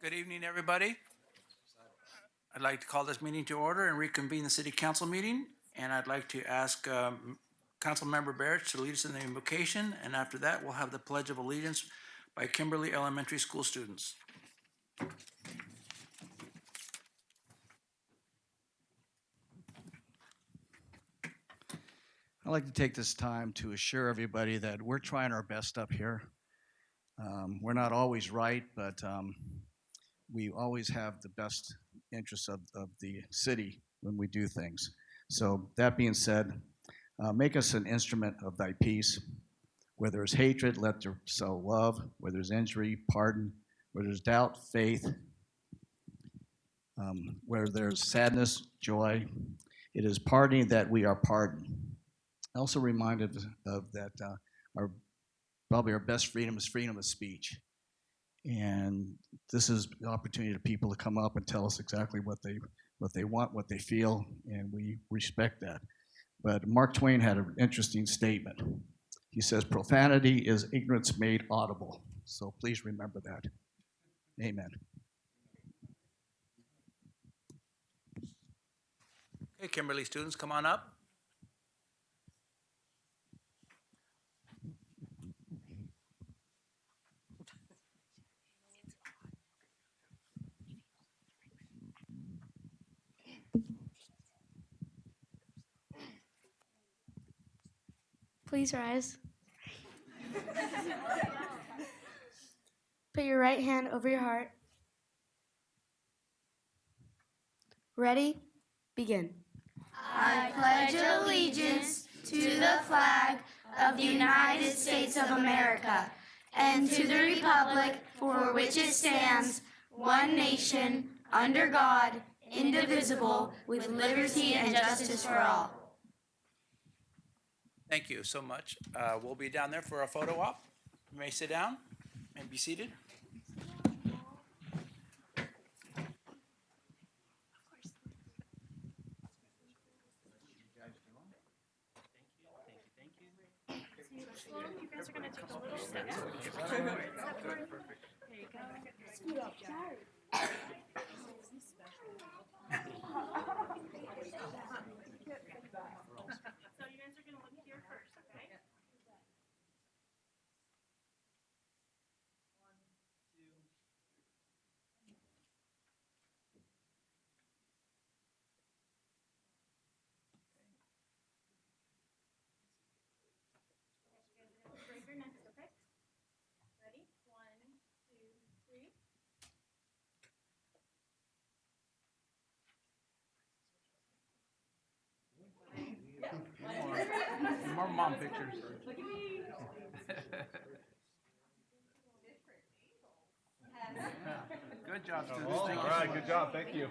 Good evening, everybody. I'd like to call this meeting to order and reconvene the city council meeting. And I'd like to ask Councilmember BARICH to lead us in the invocation. And after that, we'll have the Pledge of Allegiance by Kimberly Elementary School students. I'd like to take this time to assure everybody that we're trying our best up here. We're not always right, but we always have the best interests of the city when we do things. So that being said, make us an instrument of thy peace. Where there's hatred, let there sow love. Where there's injury, pardon. Where there's doubt, faith. Where there's sadness, joy. It is pardoning that we are pardoned. Also reminded of that probably our best freedom is freedom of speech. And this is the opportunity for people to come up and tell us exactly what they want, what they feel, and we respect that. But Mark Twain had an interesting statement. He says, profanity is ignorance made audible. So please remember that. Amen. Okay, Kimberly students, come on up. Please rise. Put your right hand over your heart. Ready? Begin. I pledge allegiance to the flag of the United States of America and to the republic for which it stands, one nation, under God, indivisible, with liberty and justice for all. Thank you so much. We'll be down there for a photo op. You may sit down and be seated. You guys are going to take a little step. There you go. Scoot up, Jared. So you guys are going to look here first, okay? Break your necks, okay? Ready? 1, 2, 3. More mom pictures. Look at me. Good job, students. All Thank you. right, good job. Thank you.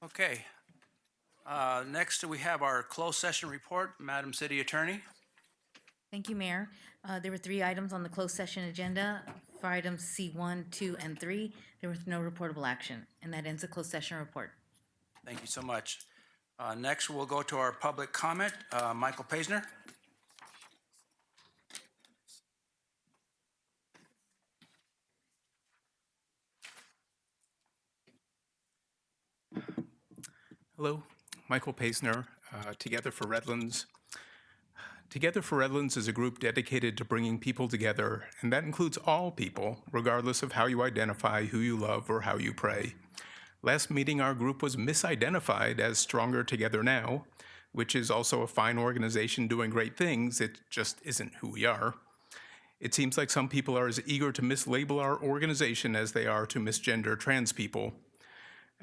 Okay. Next, we have our closed session report. Madam City Attorney. Thank you, Mayor. There were 3 items on the closed session agenda. For items C1, 2, and 3, there was no reportable action, and that ends the closed session report. Thank you so much. Next, we'll go to our public comment. Michael Paisner. Hello, Michael Paisner, Together for Redlands. Together for Redlands is a group dedicated to bringing people together, and that includes all people, regardless of how you identify, who you love, or how you pray. Last meeting, our group was misidentified as Stronger Together Now, which is also a fine organization doing great things. It just isn't who we are. It seems like some people are as eager to mislabel our organization as they are to misgender trans people.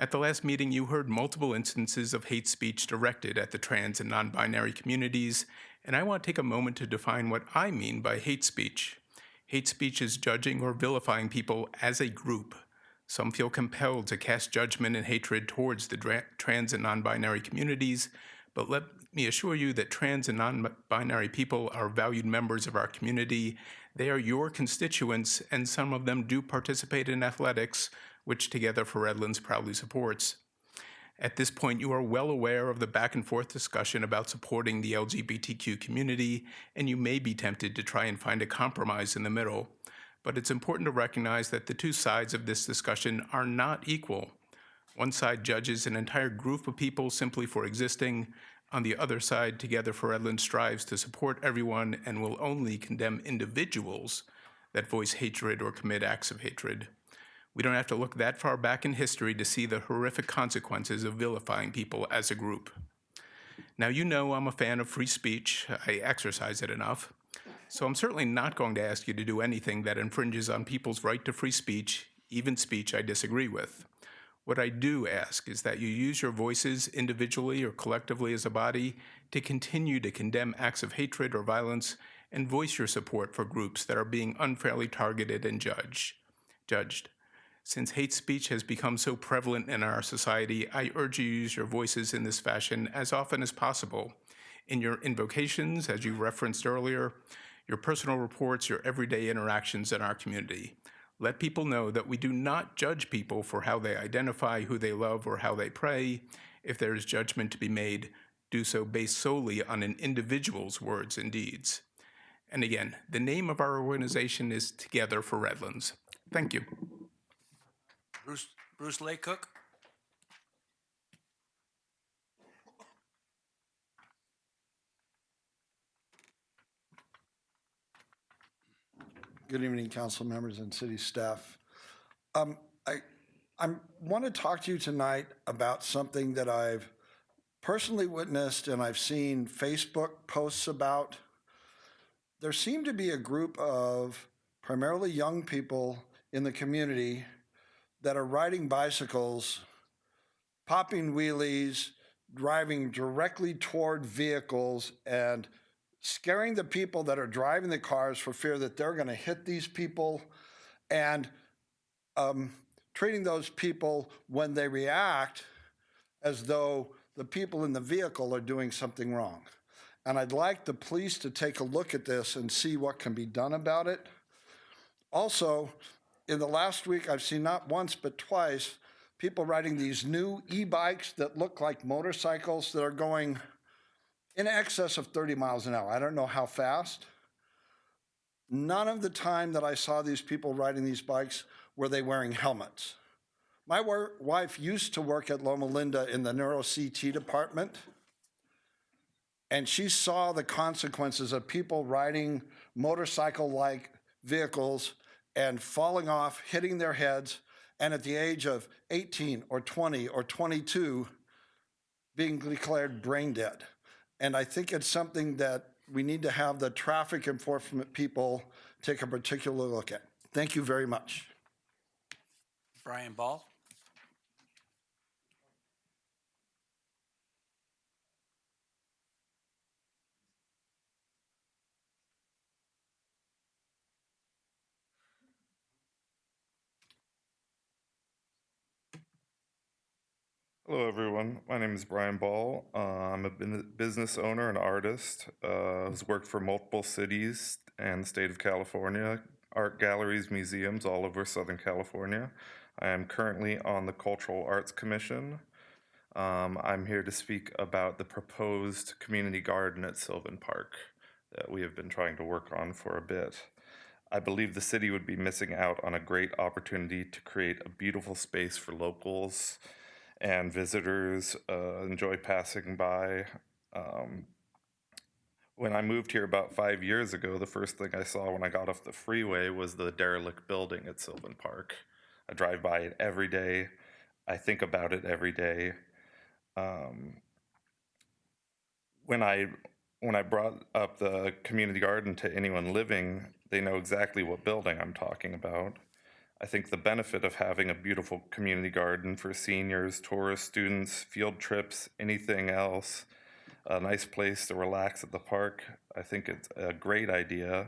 At the last meeting, you heard multiple instances of hate speech directed at the trans and non-binary communities, and I want to take a moment to define what I mean by hate speech. Hate speech is judging or vilifying people as a group. Some feel compelled to cast judgment and hatred towards the trans and non-binary communities, but let me assure you that trans and non-binary people are valued members of our community. They are your constituents, and some of them do participate in athletics, which Together for Redlands proudly supports. At this point, you are well aware of the back and forth discussion about supporting the LGBTQ community, and you may be tempted to try and find a compromise in the middle. But it's important to recognize that the two sides of this discussion are not equal. One side judges an entire group of people simply for existing. On the other side, Together for Redlands strives to support everyone and will only condemn individuals that voice hatred or commit acts of hatred. We don't have to look that far back in history to see the horrific consequences of vilifying people as a group. Now, you know I'm a fan of free speech. I exercise it enough. So I'm certainly not going to ask you to do anything that infringes on people's right to free speech, even speech I disagree with. What I do ask is that you use your voices individually or collectively as a body to continue to condemn acts of hatred or violence and voice your support for groups that are being unfairly targeted and judged. Since hate speech has become so prevalent in our society, I urge you to use your voices in this fashion as often as possible. In your invocations, as you referenced earlier, your personal reports, your everyday interactions in our community. Let people know that we do not judge people for how they identify, who they love, or how they pray. If there is judgment to be made, do so based solely on an individual's words and deeds. And again, the name of our organization is Together for Redlands. Thank you. Bruce Laycook. Good evening, council members and city staff. I want to talk to you tonight about something that I've personally witnessed and I've seen Facebook posts about. There seem to be a group of primarily young people in the community that are riding bicycles, popping wheelies, driving directly toward vehicles and scaring the people that are driving the cars for fear that they're going to hit these people, and treating those people when they react as though the people in the vehicle are doing something wrong. And I'd like the police to take a look at this and see what can be done about it. Also, in the last week, I've seen not once but twice people riding these new e-bikes that look like motorcycles that are going in excess of 30 miles an hour. I don't know how fast. None of the time that I saw these people riding these bikes were they wearing helmets. My wife used to work at Loma Linda in the neuro CT department, and she saw the consequences of people riding motorcycle-like vehicles and falling off, hitting their heads, and at the age of 18 or 20 or 22, being declared brain dead. And I think it's something that we need to have the traffic enforcement people take a particular look at. Thank you very much. Brian Ball. Hello, everyone. My name is Brian Ball. I'm a business owner and artist who's worked for multiple cities and the state of California, art galleries, museums all over Southern California. I am currently on the Cultural Arts Commission. I'm here to speak about the proposed community garden at Sylvan Park that we have been trying to work on for a bit. I believe the city would be missing out on a great opportunity to create a beautiful space for locals and visitors enjoy passing by. When I moved here about 5 years ago, the first thing I saw when I got off the freeway was the derelict building at Sylvan Park. I drive by it every day. I think about it every day. When I brought up the community garden to anyone living, they know exactly what building I'm talking about. I think the benefit of having a beautiful community garden for seniors, tourists, students, field trips, anything else, a nice place to relax at the park, I think it's a great idea.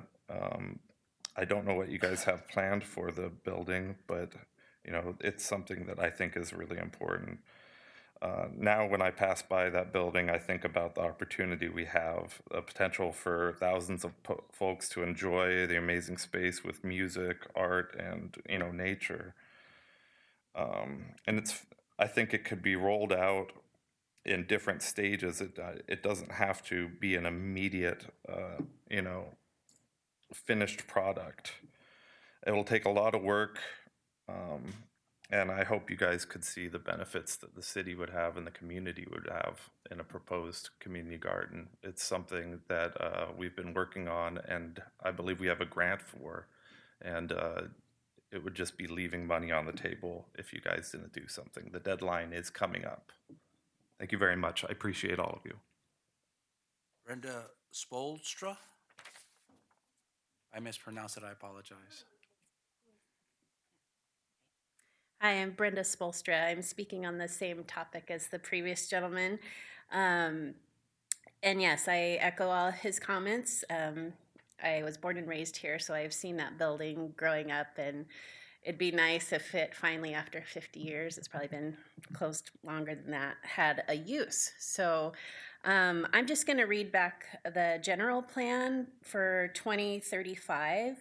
I don't know what you guys have planned for the building, but it's something that I think is really important. Now, when I pass by that building, I think about the opportunity we have, the potential for thousands of folks to enjoy the amazing space with music, art, and nature. And I think it could be rolled out in different stages. It doesn't have to be an immediate, finished product. It will take a lot of work, and I hope you guys could see the benefits that the city would have and the community would have in a proposed community garden. It's something that we've been working on, and I believe we have a grant for, and it would just be leaving money on the table if you guys didn't do something. The deadline is coming up. Thank you very much. I appreciate all of you. Brenda Spolstra? I mispronounced it, I apologize. Hi, I'm Brenda Spolstra. I'm speaking on the same topic as the previous gentleman. And yes, I echo all his comments. I was born and raised here, so I've seen that building growing up, and it'd be nice if it finally, after 50 years, it's probably been closed longer than that, had a use. So I'm just going to read back the general plan for 2035.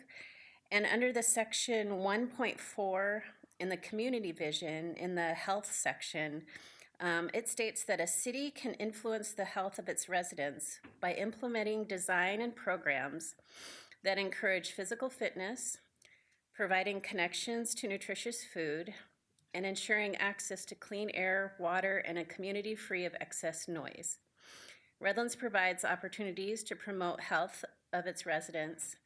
And under the section 1.4 in the community vision, in the health section, it states that a city can influence the health of its residents by implementing design and programs that encourage physical fitness, providing connections to nutritious food, and ensuring access to clean air, water, and a community free of excess noise. Redlands provides opportunities to promote health of its residents,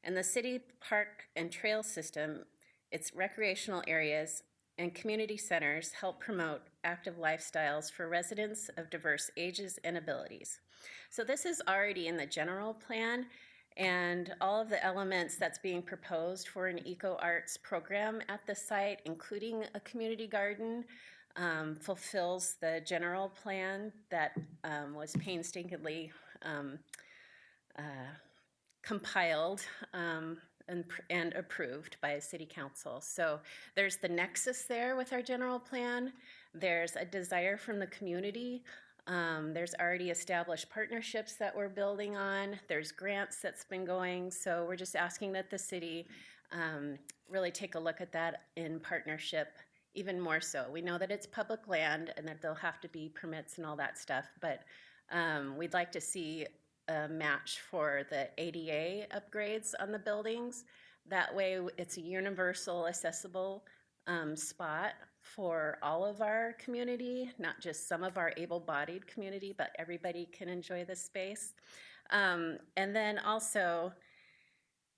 and the city park and trail system, its recreational areas, and community centers help promote active lifestyles for residents of diverse ages and abilities. So this is already in the general plan, and all of the elements that's being proposed for an eco-arts program at the site, including a community garden, fulfills the general plan that was painstakingly compiled and approved by City Council. So there's the nexus there with our general plan. There's a desire from the community. There's already established partnerships that we're building on. There's grants that's been going. So we're just asking that the city really take a look at that in partnership even more so. We know that it's public land and that there'll have to be permits and all that stuff, but we'd like to see a match for the ADA upgrades on the buildings. That way it's a universal accessible spot for all of our community, not just some of our able-bodied community, but everybody can enjoy the space. And then also,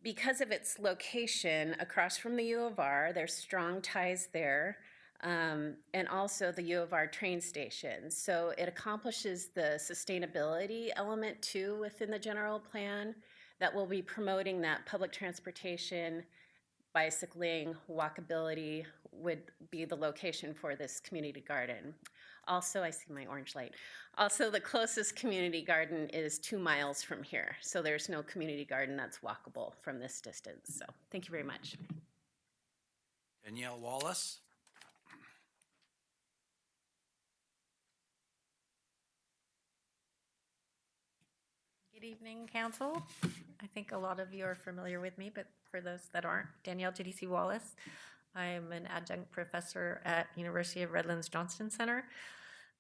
because of its location across from the U of R, there's strong ties there, and also the U of R train station. So it accomplishes the sustainability element too within the general plan, that will be promoting that public transportation, bicycling, walkability would be the location for this community garden. Also, I see my orange light. Also, the closest community garden is 2 miles from here. So there's no community garden that's walkable from this distance. So thank you very much. Danielle Wallace? Good evening, Council. I think a lot of you are familiar with me, but for those that aren't, Danielle GDC Wallace. I'm an adjunct professor at University of Redlands Johnston Center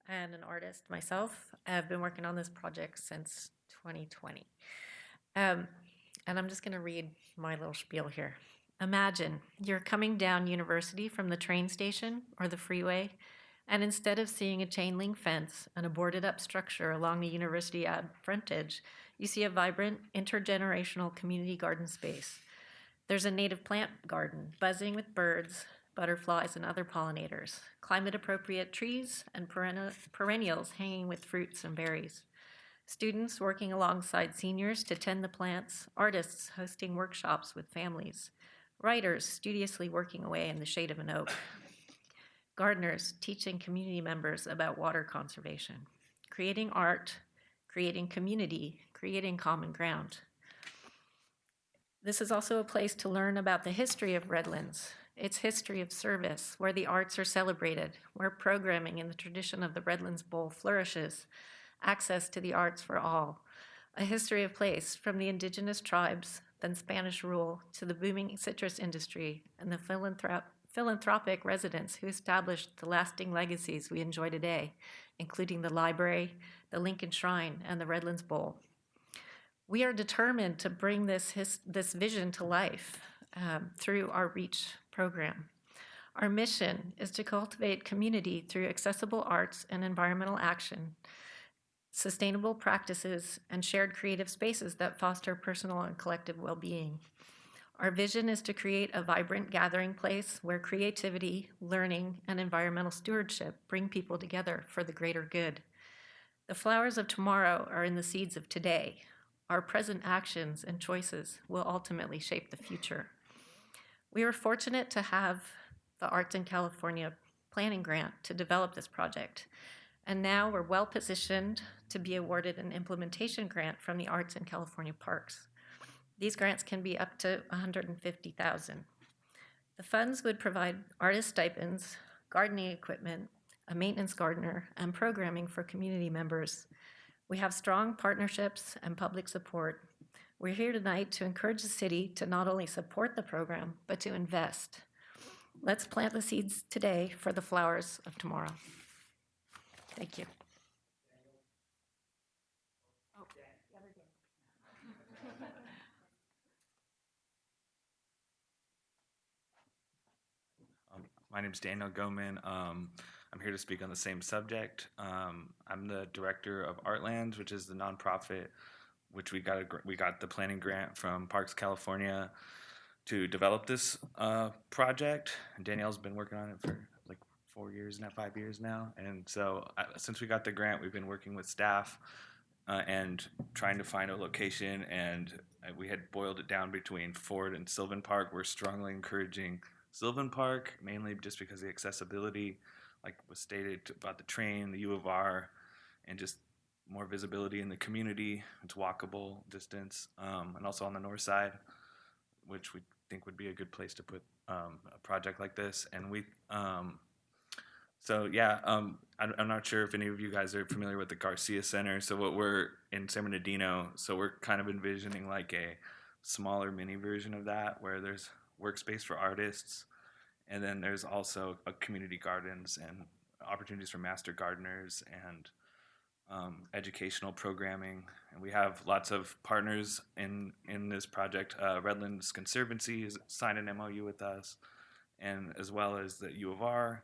and an artist myself. I've been working on this project since 2020. And I'm just going to read my little spiel here. Imagine you're coming down University from the train station or the freeway, and instead of seeing a chain link fence and a boarded up structure along the university frontage, you see a vibrant intergenerational community garden space. There's a native plant garden buzzing with birds, butterflies, and other pollinators, climate-appropriate trees, and perennials hanging with fruits and berries. Students working alongside seniors to tend the plants, artists hosting workshops with families, writers studiously working away in the shade of an oak, gardeners teaching community members about water conservation, creating art, creating community, creating common ground. This is also a place to learn about the history of Redlands, its history of service, where the arts are celebrated, where programming in the tradition of the Redlands Bowl flourishes, access to the arts for all, a history of place from the indigenous tribes, then Spanish rule, to the booming citrus industry and the philanthropic residents who established the lasting legacies we enjoy today, including the library, the Lincoln Shrine, and the Redlands Bowl. We are determined to bring this vision to life through our REACH program. Our mission is to cultivate community through accessible arts and environmental action, sustainable practices, and shared creative spaces that foster personal and collective well-being. Our vision is to create a vibrant gathering place where creativity, learning, and environmental stewardship bring people together for the greater good. The flowers of tomorrow are in the seeds of today. Our present actions and choices will ultimately shape the future. We are fortunate to have the Arts in California Planning Grant to develop this project. And now we're well positioned to be awarded an implementation grant from the Arts in California Parks. These grants can be up to $150,000. The funds would provide artist stipends, gardening equipment, a maintenance gardener, and programming for community members. We have strong partnerships and public support. We're here tonight to encourage the city to not only support the program, but to invest. Let's plant the seeds today for the flowers of tomorrow. Thank you. My name is Daniel Goman. I'm here to speak on the same subject. I'm the director of Artlands, which is the nonprofit which we got the planning grant from Parks California to develop this project. Danielle's been working on it for like 4 years now, 5 years now. And so since we got the grant, we've been working with staff and trying to find a location. And we had boiled it down between Ford and Sylvan Park. We're strongly encouraging Sylvan Park, mainly just because of the accessibility, like was stated about the train, the U of R, and just more visibility in the community. It's walkable distance, and also on the north side, which we think would be a good place to put a project like this. And I'm not sure if any of you guys are familiar with the GARCIA Center. So what we're in San Bernardino, so we're kind of envisioning like a smaller mini version of that, where there's workspace for artists, and then there's also a community gardens and opportunities for master gardeners and educational programming. And we have lots of partners in this project. Redlands Conservancy has signed an MOU with us, and as well as the U of R,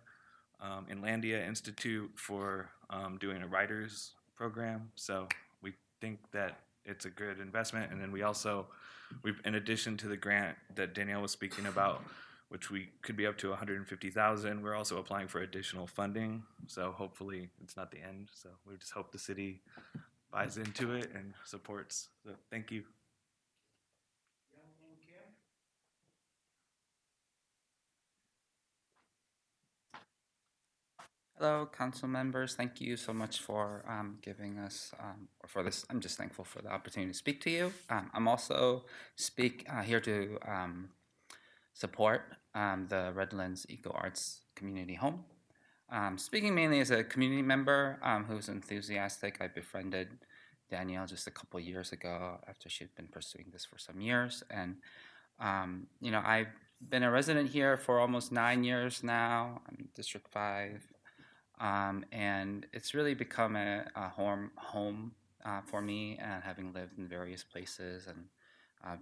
Inlandia Institute for doing a writers program. So we think that it's a good investment. And then we've in addition to the grant that Danielle was speaking about, which we could be up to $150,000, we're also applying for additional funding. So hopefully it's not the end. So we just hope the city buys into it and supports. So thank you. Hello, council members. Thank you so much for giving us, or for this. I'm just thankful for the opportunity to speak to you. I'm also here to support the Redlands Eco Arts Community Home. Speaking mainly as a community member who's enthusiastic. I befriended Danielle just a couple years ago after she'd been pursuing this for some years. And, I've been a resident here for almost 9 years now. I'm in District 5. And it's really become a home for me, and having lived in various places and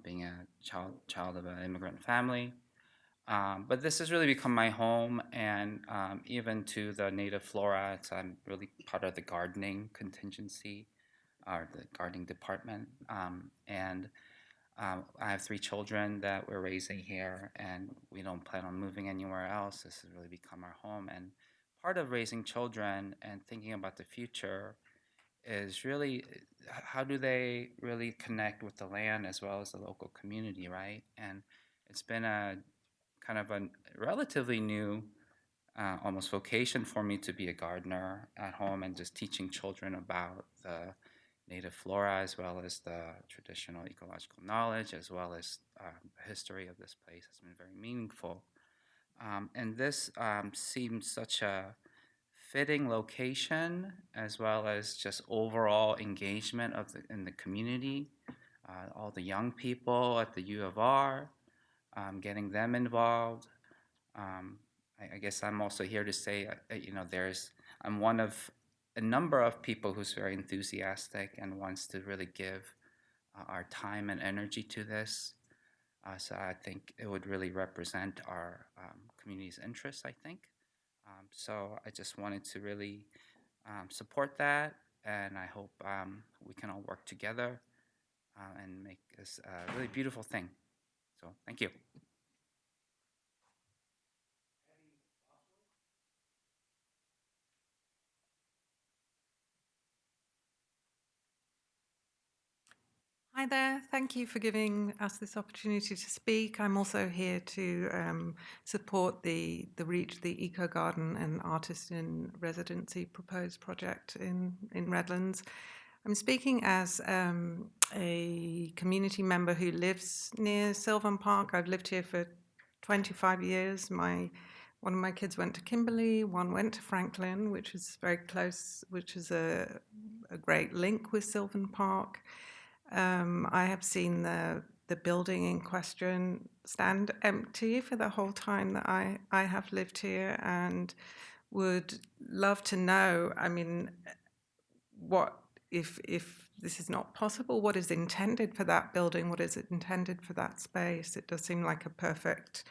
being a child of an immigrant family. But this has really become my home, and even to the native flora, I'm really part of the gardening contingency, or the gardening department. I have 3 children that we're raising here, and we don't plan on moving anywhere else. This has really become our home. And part of raising children and thinking about the future is really how do they really connect with the land as well as the local community, right? And it's been a kind of a relatively new almost vocation for me to be a gardener at home and just teaching children about the native flora, as well as the traditional ecological knowledge, as well as the history of this place has been very meaningful. And this seemed such a fitting location, as well as just overall engagement in the community, all the young people at the U of R, getting them involved. I guess I'm also here to say, I'm one of a number of people who's very enthusiastic and wants to really give our time and energy to this. So I think it would really represent our community's interests, I think. So I just wanted to really support that, and I hope we can all work together and make this a really beautiful thing. So thank you. Hi there. Thank you for giving us this opportunity to speak. I'm also here to support the REACH, the Eco Garden and Artist in Residency proposed project in Redlands. I'm speaking as a community member who lives near Sylvan Park. I've lived here for 25 years. One of my kids went to Kimberley, one went to Franklin, which is very close, which is a great link with Sylvan Park. I have seen the building in question stand empty for the whole time that I have lived here, and would love to know, I mean, what if this is not possible, what is intended for that building, what is intended for that space? It does seem like a perfect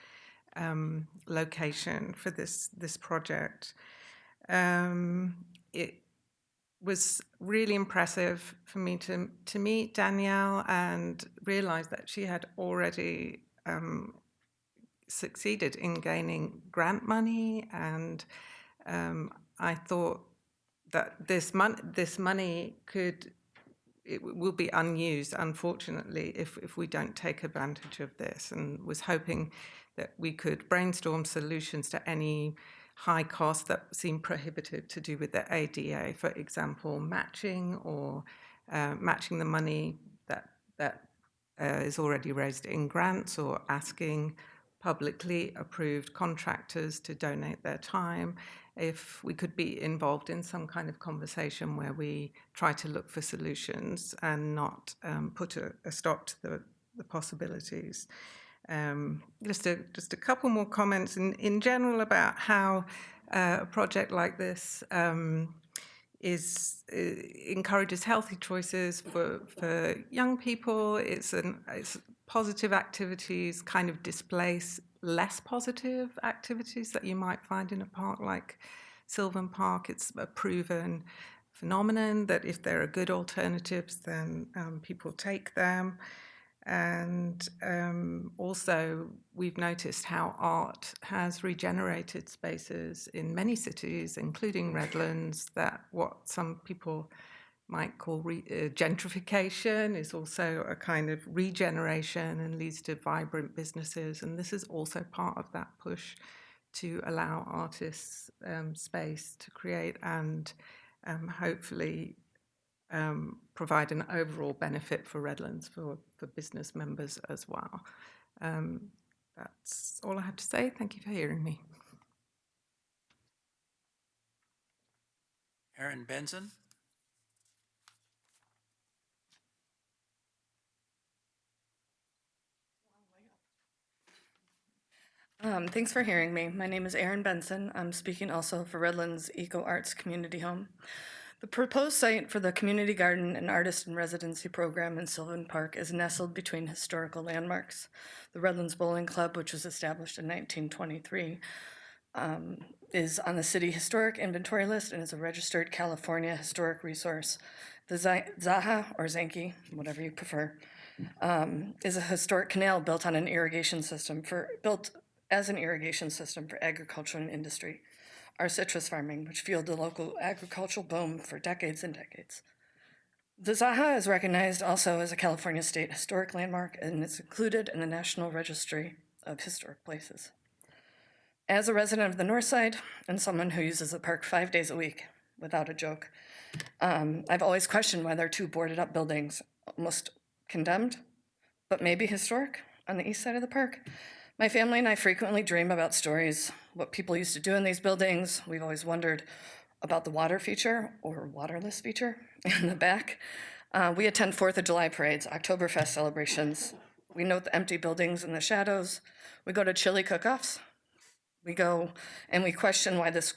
location for this project. It was really impressive for me to meet Danielle and realize that she had already succeeded in gaining grant money, and I thought that this money will be unused, unfortunately, if we don't take advantage of this, and was hoping that we could brainstorm solutions to any high costs that seem prohibitive to do with the ADA, for example, matching or matching the money that is already raised in grants, or asking publicly approved contractors to donate their time. If we could be involved in some kind of conversation where we try to look for solutions and not put a stop to the possibilities. Just a couple more comments in general about how a project like this encourages healthy choices for young people. It's positive activities kind of displace less positive activities that you might find in a park like Sylvan Park. It's a proven phenomenon that if there are good alternatives, then people take them. And also, we've noticed how art has regenerated spaces in many cities, including Redlands, that what some people might call gentrification is also a kind of regeneration and leads to vibrant businesses. And this is also part of that push to allow artists space to create and hopefully provide an overall benefit for Redlands, for business members as well. That's all I have to say. Thank you for hearing me. Aaron Benson. Thanks for hearing me. My name is Erin Benson. I'm speaking also for Redlands Eco Arts Community Home. The proposed site for the Community Garden and Artist in Residency program in Sylvan Park is nestled between historical landmarks. The Redlands Bowling Club, which was established in 1923, is on the City Historic Inventory List and is a registered California historic resource. The Zaha, or Zanke, whatever you prefer, is a historic canal built on an irrigation system as an irrigation system for agriculture and industry. Our citrus farming, which fueled the local agricultural boom for decades and decades. The Zaha is recognized also as a California State Historic Landmark, and it's included in the National Registry of Historic Places. As a resident of the North Side and someone who uses the park 5 days a week, without a joke, I've always questioned why there are two boarded up buildings, almost condemned, but maybe historic, on the east side of the park. My family and I frequently dream about stories, what people used to do in these buildings. We've always wondered about the water feature or waterless feature in the back. We attend 4th of July parades, Oktoberfest celebrations. We note the empty buildings in the shadows. We go to chili cook-offs. We go and we question why this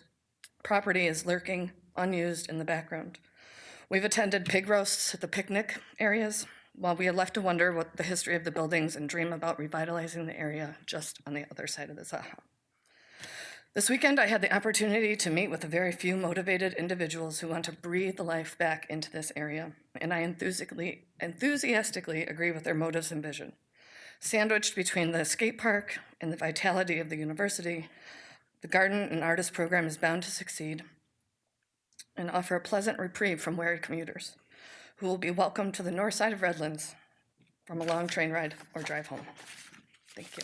property is lurking unused in the background. We've attended pig roasts at the picnic areas, while we are left to wonder what the history of the buildings and dream about revitalizing the area just on the other side of the Zaha. This weekend, I had the opportunity to meet with a very few motivated individuals who want to breathe the life back into this area, and I enthusiastically agree with their motives and vision. Sandwiched between the skate park and the vitality of the university, the Garden and Artist program is bound to succeed and offer a pleasant reprieve from weary commuters who will be welcome to the north side of Redlands from a long train ride or drive home. Thank you.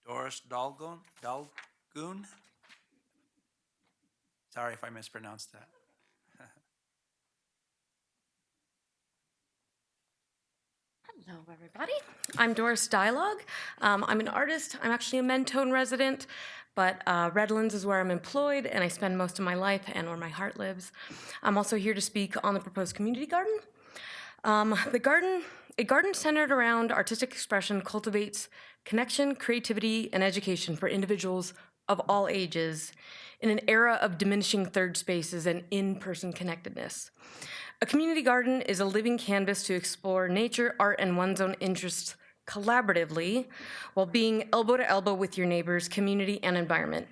Doris Dalgoon? Sorry if I mispronounced that. Hello, everybody. I'm Doris Dialogue. I'm an artist. I'm actually a Mentone resident, but Redlands is where I'm employed, and I spend most of my life and where my heart lives. I'm also here to speak on the proposed community garden. A garden centered around artistic expression cultivates connection, creativity, and education for individuals of all ages in an era of diminishing third spaces and in-person connectedness. A community garden is a living canvas to explore nature, art, and one's own interests collaboratively while being elbow to elbow with your neighbors, community, and environment.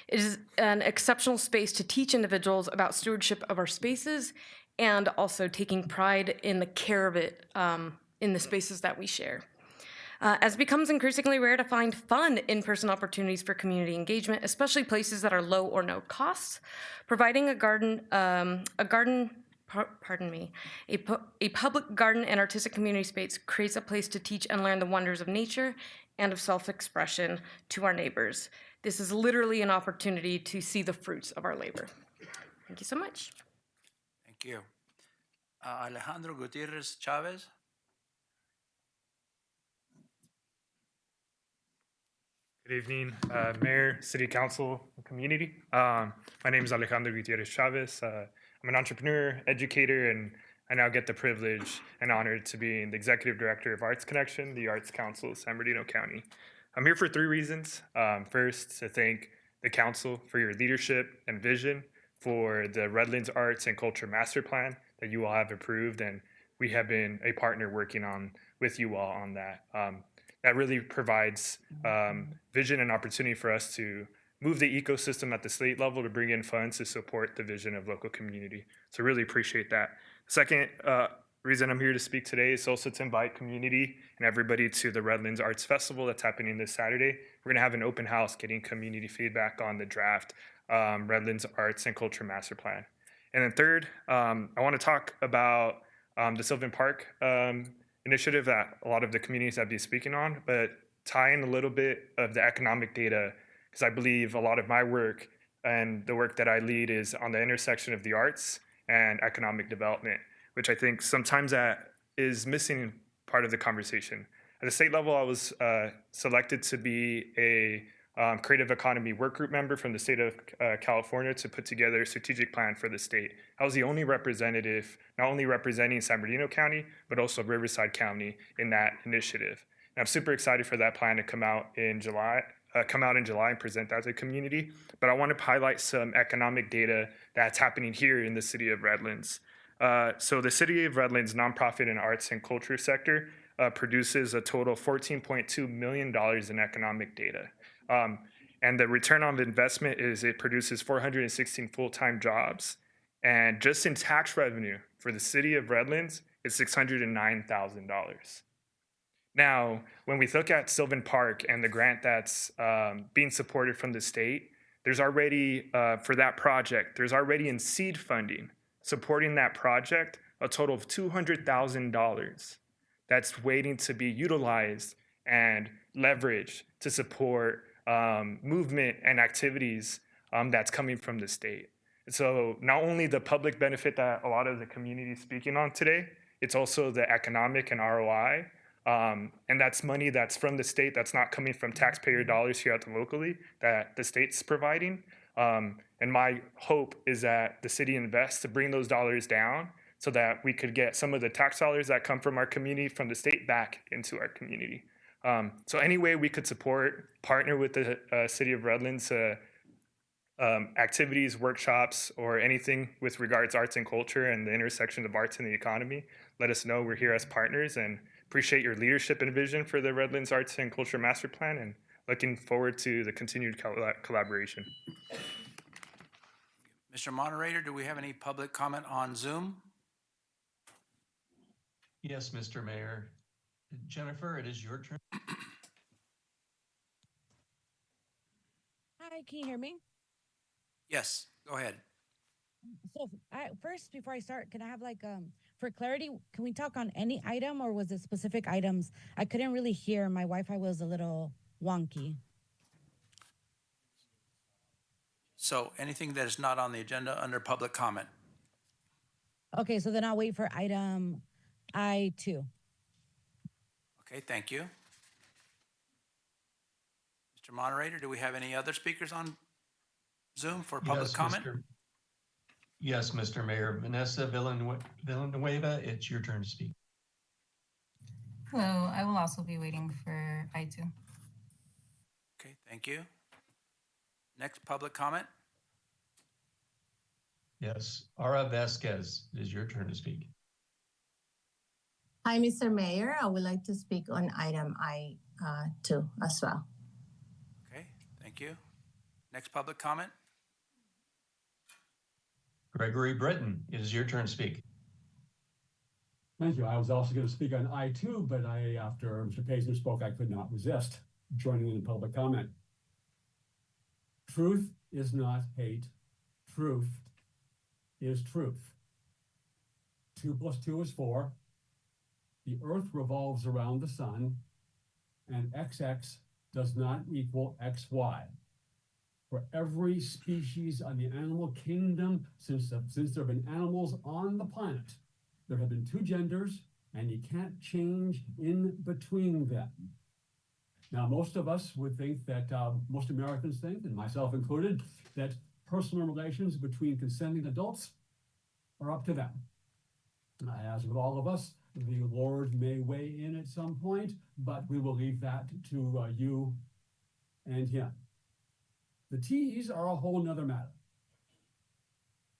It is an exceptional space to teach individuals about stewardship of our spaces and also taking pride in the care of it in the spaces that we share. As it becomes increasingly rare to find fun in-person opportunities for community engagement, especially places that are low or no cost, providing a public garden and artistic community space creates a place to teach and learn the wonders of nature and of self-expression to our neighbors. This is literally an opportunity to see the fruits of our labor. Thank you so much. Thank you. Alejandro Gutierrez Chavez. Good evening, Mayor, City Council, and community. My name is Alejandro Gutierrez Chavez. I'm an entrepreneur, educator, and I now get the privilege and honor to be the Executive Director of Arts Connection, the Arts Council of San Bernardino County. I'm here for 3 reasons. First, to thank the Council for your leadership and vision for the Redlands Arts and Culture Master Plan that you all have approved, and we have been a partner working on with you all on that. That really provides vision and opportunity for us to move the ecosystem at the state level to bring in funds to support the vision of local community. So really appreciate that. Second reason I'm here to speak today is also to invite community and everybody to the Redlands Arts Festival that's happening this Saturday. We're gonna have an open house getting community feedback on the draft Redlands Arts and Culture Master Plan. And then third, I wanna talk about the Sylvan Park initiative that a lot of the communities have been speaking on, but tie in a little bit of the economic data, because I believe a lot of my work and the work that I lead is on the intersection of the arts and economic development, which I think sometimes that is missing part of the conversation. At the state level, I was selected to be a creative economy work group member from the state of California to put together a strategic plan for the state. I was the only representative, not only representing San Bernardino County, but also Riverside County in that initiative. And I'm super excited for that plan to come out in July and present that to the community. But I want to highlight some economic data that's happening here in the city of Redlands. So the city of Redlands nonprofit and arts and culture sector produces a total of $14.2 million in economic data. And the return on investment is it produces 416 full-time jobs. And just in tax revenue for the city of Redlands, it's $609,000. Now, when we look at Sylvan Park and the grant that's being supported from the state, there's already, for that project, there's already in seed funding supporting that project a total of $200,000 that's waiting to be utilized and leveraged to support movement and activities that's coming from the state. So not only the public benefit that a lot of the community is speaking on today, it's also the economic and ROI. And that's money that's from the state, that's not coming from taxpayer dollars here at the locally, that the state's providing. And my hope is that the city invests to bring those dollars down so that we could get some of the tax dollars that come from our community, from the state, back into our community. So any way we could support, partner with the city of Redlands, activities, workshops, or anything with regards to arts and culture and the intersection of arts and the economy, let us know. We're here as partners, and appreciate your leadership and vision for the Redlands Arts and Culture Master Plan, and looking forward to the continued collaboration. Mr. Moderator, do we have any public comment on Zoom? Yes, Mr. Mayor. Jennifer, it is your turn. Hi, can you hear me? Yes, go ahead. So first, before I start, can I have for clarity, can we talk on any item or was it specific items? I couldn't really hear. My Wi-Fi was a little wonky. So anything that is not on the agenda under public comment. Okay, so then I'll wait for item I2. Okay, thank you. Mr. Moderator, do we have any other speakers on Zoom for public comment? Yes, Mr. Mayor. Vanessa Villanueva, it's your turn to speak. Hello, I will also be waiting for I2. Okay, thank you. Next public comment. Yes, Ara Vasquez, it is your turn to speak. Hi, Mr. Mayor. I would like to speak on item I2 as well. Okay, thank you. Next public comment. Gregory Britton, it is your turn to speak. Thank you. I was also going to speak on I2, but after Mr. Paisner spoke, I could not resist joining in the public comment. Truth is not hate. Truth is truth. 2 + 2 is 4. The earth revolves around the sun, and XX does not equal XY. For every species on the animal kingdom, since there have been animals on the planet, there have been 2 genders, and you can't change in between them. Now, most of us would think that, most Americans think, and myself included, that personal relations between consenting adults are up to them. As with all of us, the Lord may weigh in at some point, but we will leave that to you and him. The T's are a whole nother matter.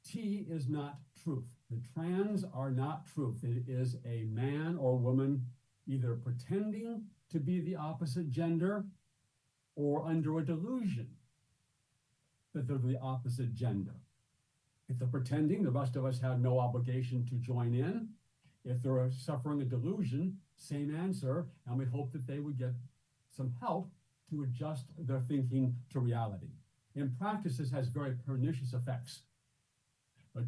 T is not truth. The trans are not truth. It is a man or woman either pretending to be the opposite gender or under a delusion that they're the opposite gender. If they're pretending, the rest of us have no obligation to join in. If they're suffering a delusion, same answer, and we hope that they would get some help to adjust their thinking to reality. In practice, this has very pernicious effects.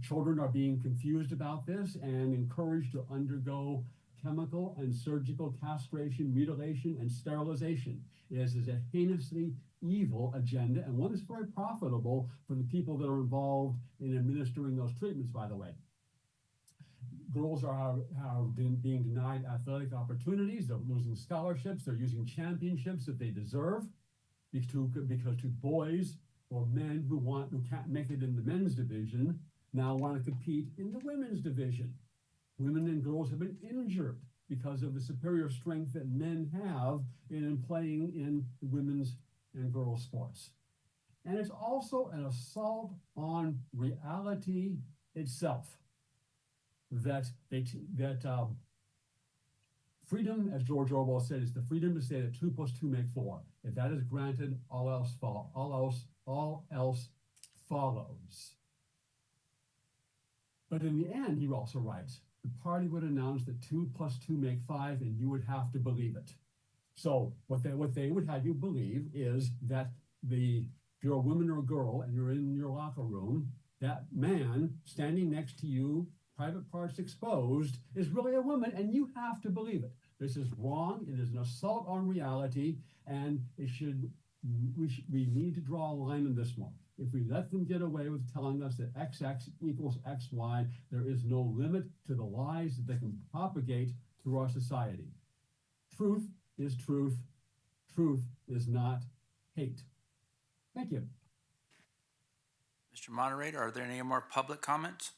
Children are being confused about this and encouraged to undergo chemical and surgical castration, mutilation, and sterilization. This is a heinously evil agenda, and one that's very profitable for the people that are involved in administering those treatments, by the way. Girls are being denied athletic opportunities. They're losing scholarships. They're using championships that they deserve because to boys or men who can't make it in the men's division now want to compete in the women's division. Women and girls have been injured because of the superior strength that men have in playing in women's and girls' sports. And it's also an assault on reality itself. That freedom, as George Orwell said, is the freedom to say that 2 + 2 make 4. If that is granted, all else follows. But in the end, he also writes, the party would announce that 2 + 2 make 5, and you would have to believe it. So what they would have you believe is that if you're a woman or a girl and you're in your locker room, that man standing next to you, private parts exposed, is really a woman, and you have to believe it. This is wrong. It is an assault on reality, and it should We need to draw a line in this one. If we let them get away with telling us that XX equals XY, there is no limit to the lies that they can propagate through our society. Truth is truth. Truth is not hate. Thank you. Mr. Moderator, are there any more public comments?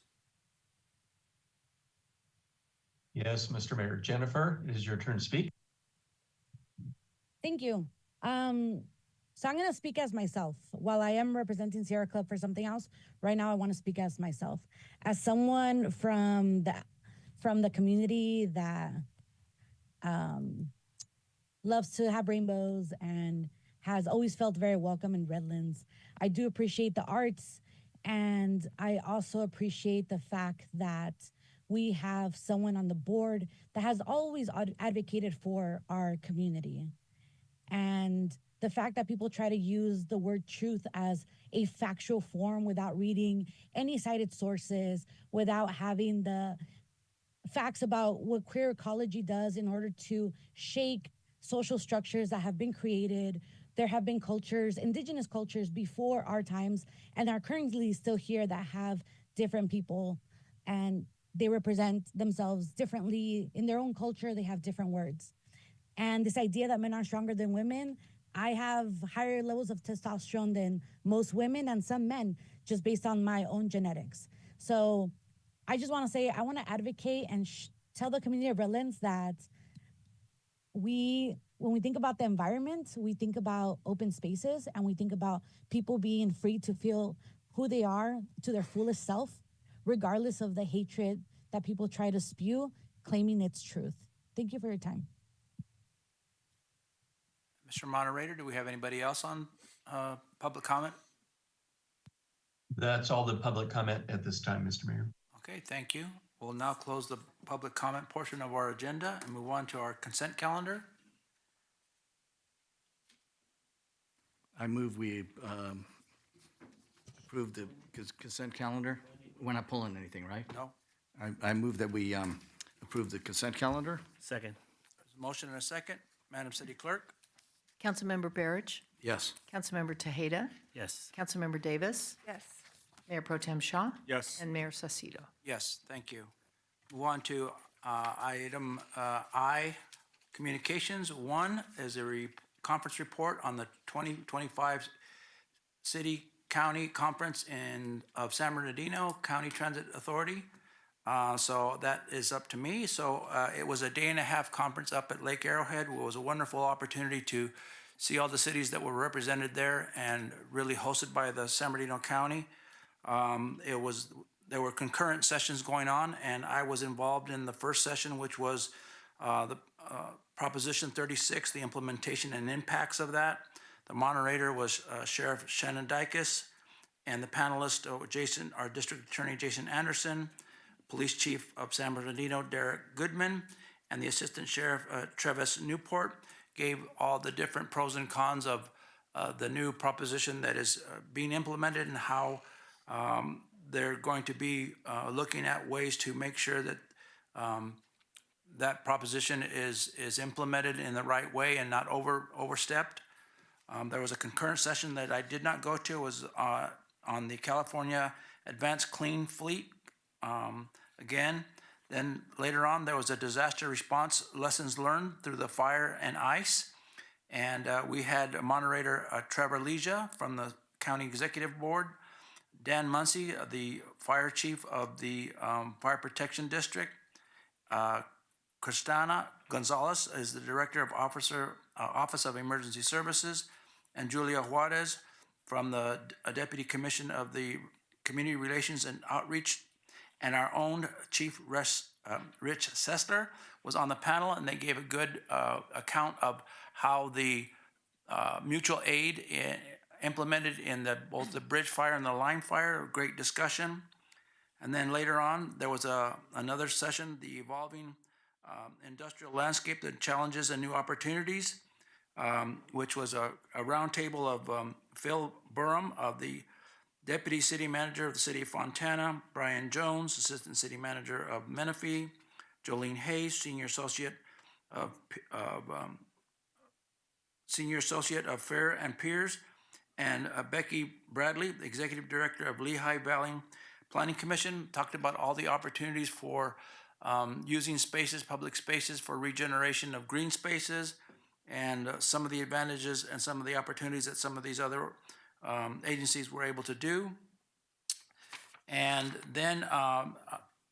Yes, Mr. Mayor. Jennifer, it is your turn to speak. Thank you. So I'm going to speak as myself. While I am representing Sierra Club for something else, right now I want to speak as myself. As someone from the community that loves to have rainbows and has always felt very welcome in Redlands, I do appreciate the arts, and I also appreciate the fact that we have someone on the board that has always advocated for our community. And the fact that people try to use the word truth as a factual form without reading any cited sources, without having the facts about what queer ecology does in order to shake social structures that have been created. There have been cultures, indigenous cultures before our times, and are currently still here that have different people, and they represent themselves differently in their own culture. They have different words. And this idea that men are stronger than women, I have higher levels of testosterone than most women and some men, just based on my own genetics. So I just want to say, I want to advocate and tell the community of Redlands that when we think about the environment, we think about open spaces, and we think about people being free to feel who they are to their fullest self, regardless of the hatred that people try to spew, claiming it's truth. Thank you for your time. Mr. Moderator, do we have anybody else on public comment? That's all the public comment at this time, Mr. Mayor. Okay, thank you. We'll now close the public comment portion of our agenda and move on to our consent calendar. I move we approve the consent calendar. We're not pulling anything, right? No. I move that we approve the consent calendar. Second. There's a motion and a second. Madam City Clerk? Councilmember BARICH. Yes. Councilmember TEJEDA. Yes. Councilmember Davis. Yes. Mayor Pro Tem Shaw. Yes. And Mayor Saucedo. Yes, thank you. Move on to item I, communications. One is a conference report on the 2025 City County Conference of San Bernardino County Transit Authority. So that is up to me. So it was a day-and-a-half conference up at Lake Arrowhead. It was a wonderful opportunity to see all the cities that were represented there and really hosted by the San Bernardino County. There were concurrent sessions going on, and I was involved in the first session, which was the Proposition 36, the implementation and impacts of that. The moderator was Sheriff Shannon Dykes, and the panelist, our District Attorney Jason Anderson, Police Chief of San Bernardino, Derek Goodman, and the Assistant Sheriff, Travis Newport, gave all the different pros and cons of the new proposition that is being implemented and how they're going to be looking at ways to make sure that that proposition is implemented in the right way and not overstepped. There was a concurrent session that I did not go to. It was on the California Advanced Clean Fleet. Again, then later on, there was a disaster response lessons learned through the fire and ice. And we had moderator Trevor Leja from the County Executive Board, Dan Muncy, the Fire Chief of the Fire Protection District, Cristana Gonzalez is the Director of Office of Emergency Services, and Julia Juarez from the Deputy Commission of the Community Relations and Outreach, and our own Chief Rich Sessler was on the panel, and they gave a good account of how the mutual aid implemented in both the bridge fire and the line fire. A great discussion. And then later on, there was another session, the evolving industrial landscape, the challenges and new opportunities, which was a roundtable of Phil Burham of the Deputy City Manager of the City of Fontana, Brian Jones, Assistant City Manager of Menifee, Jolene Hayes, Senior Associate of Senior Associate of Fair and Peers, and Becky Bradley, the Executive Director of Lehigh Valley Planning Commission, talked about all the opportunities for using spaces, public spaces for regeneration of green spaces, and some of the advantages and some of the opportunities that some of these other agencies were able to do. And then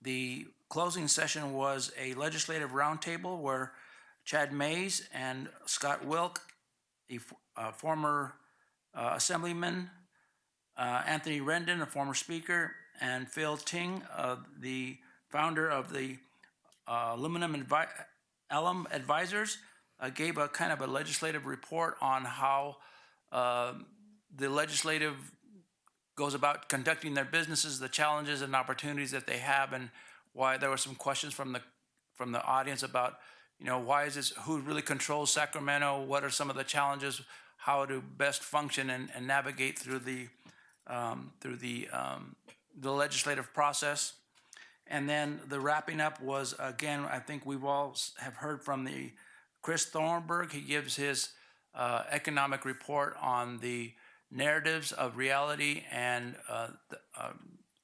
the closing session was a legislative roundtable where Chad Mays and Scott Wilk, a former assemblyman, Anthony Rendon, a former speaker, and Phil Ting, the founder of the Alum Advisors, gave a kind of a legislative report on how the legislative goes about conducting their businesses, the challenges and opportunities that they have, and why there were some questions from the audience about, why is this, who really controls Sacramento, what are some of the challenges, how to best function and navigate through the legislative process. And then the wrapping up was, again, I think we've all have heard from the Chris Thornburg. He gives his economic report on the narratives of reality and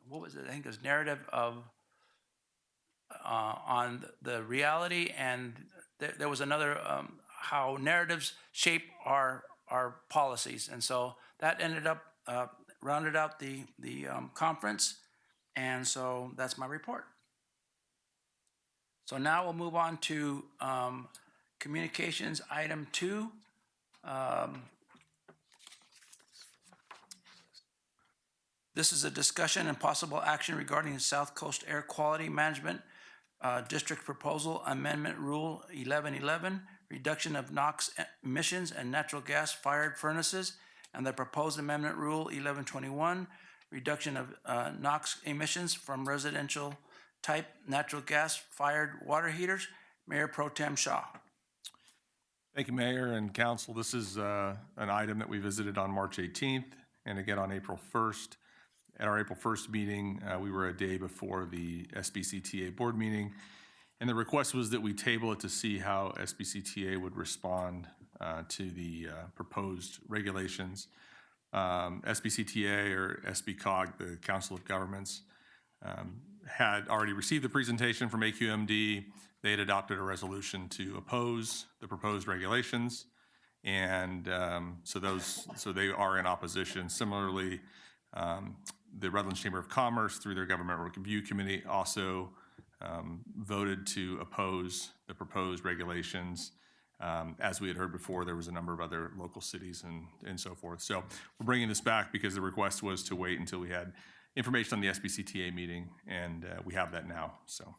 what was it? I think it was narrative of on the reality, and there was another how narratives shape our policies, and so that ended up rounded out the conference, and so that's my report. So now we'll move on to communications item 2. This is a discussion and possible action regarding the South Coast Air Quality Management District Proposal Amendment Rule 1111, reduction of NOx emissions and natural gas fired furnaces, and the proposed amendment Rule 1121, reduction of NOx emissions from residential type natural gas fired water heaters. Mayor Pro Tem Shaw. Thank you, Mayor and Council. This is an item that we visited on March 18th and again on April 1st. At our April 1st meeting, we were a day before the SBCTA board meeting, and the request was that we table it to see how SBCTA would respond to the proposed regulations. SBCTA, or SBCOG, the Council of Governments, had already received the presentation from AQMD. They had adopted a resolution to oppose the proposed regulations, and so they are in opposition. Similarly, the Redlands Chamber of Commerce, through their Government Review Committee, also voted to oppose the proposed regulations. As we had heard before, there was a number of other local cities and so forth. So we're bringing this back because the request was to wait until we had information on the SBCTA meeting, and we have that now. So.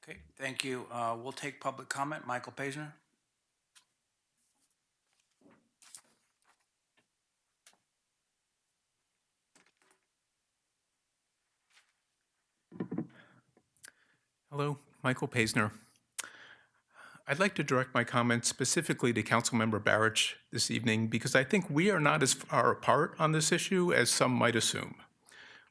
Okay, thank you. We'll take public comment. Michael Paisner. Hello, Michael Paisner. I'd like to direct my comments specifically to Councilmember BARICH this evening because I think we are not as far apart on this issue as some might assume.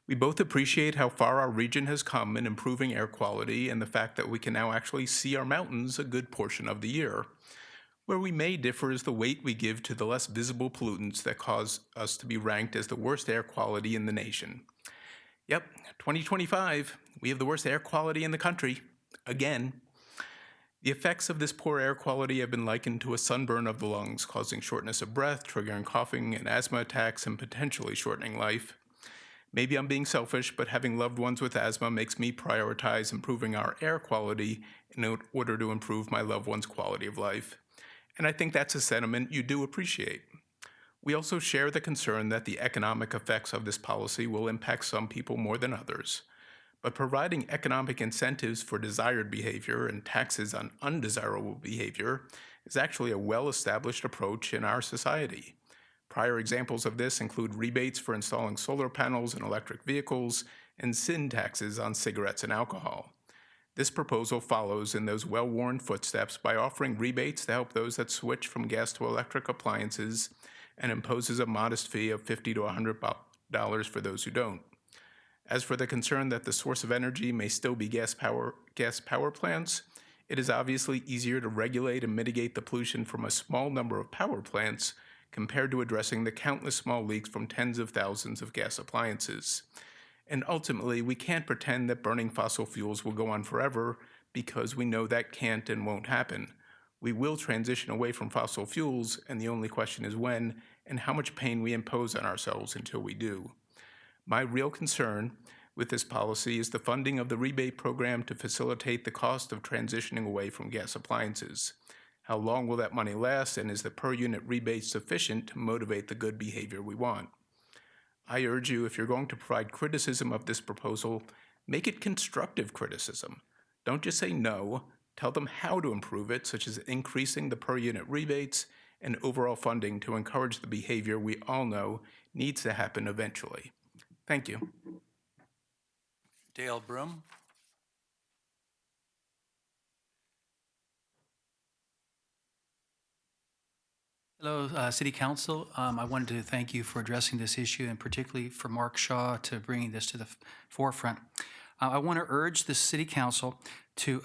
We both appreciate how far our region has come in improving air quality and the fact that we can now actually see our mountains a good portion of the year. Where we may differ is the weight we give to the less visible pollutants that cause us to be ranked as the worst air quality in the nation. Yep, 2025, we have the worst air quality in the country, again. The effects of this poor air quality have been likened to a sunburn of the lungs, causing shortness of breath, triggering coughing and asthma attacks, and potentially shortening life. Maybe I'm being selfish, but having loved ones with asthma makes me prioritize improving our air quality in order to improve my loved ones' quality of life. And I think that's a sentiment you do appreciate. We also share the concern that the economic effects of this policy will impact some people more than others. But providing economic incentives for desired behavior and taxes on undesirable behavior is actually a well-established approach in our society. Prior examples of this include rebates for installing solar panels in electric vehicles and sin taxes on cigarettes and alcohol. This proposal follows in those well-worn footsteps by offering rebates to help those that switch from gas to electric appliances and imposes a modest fee of $50 to $100 for those who don't. As for the concern that the source of energy may still be gas power plants, It is obviously easier to regulate and mitigate the pollution from a small number of power plants compared to addressing the countless small leaks from tens of thousands of gas appliances. And ultimately, we can't pretend that burning fossil fuels will go on forever because we know that can't and won't happen. We will transition away from fossil fuels, and the only question is when and how much pain we impose on ourselves until we do. My real concern with this policy is the funding of the rebate program to facilitate the cost of transitioning away from gas appliances. How long will that money last, and is the per unit rebate sufficient to motivate the good behavior we want? I urge you, if you're going to provide criticism of this proposal, make it constructive criticism. Don't just say no, tell them how to improve it, such as increasing the per unit rebates and overall funding to encourage the behavior we all know needs to happen eventually. Thank you. Dale Broom. Hello, City Council. I wanted to thank you for addressing this issue, and particularly for Mark Shaw to bringing this to the forefront. I want to urge the City Council to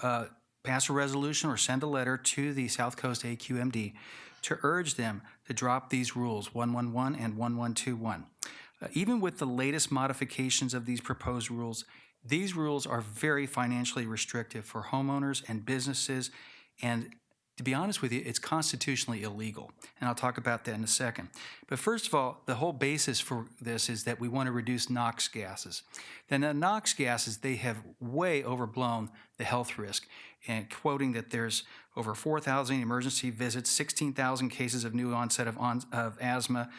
pass a resolution or send a letter to the South Coast AQMD to urge them to drop these rules, 111 and 1121. Even with the latest modifications of these proposed rules, these rules are very financially restrictive for homeowners and businesses, and to be honest with you, it's constitutionally illegal, and I'll talk about that in a second. But first of all, the whole basis for this is that we want to reduce NOx gases. Then the NOx gases, they have way overblown the health risk, and quoting that there's over 4,000 emergency visits, 16,000 cases of new onset of asthma,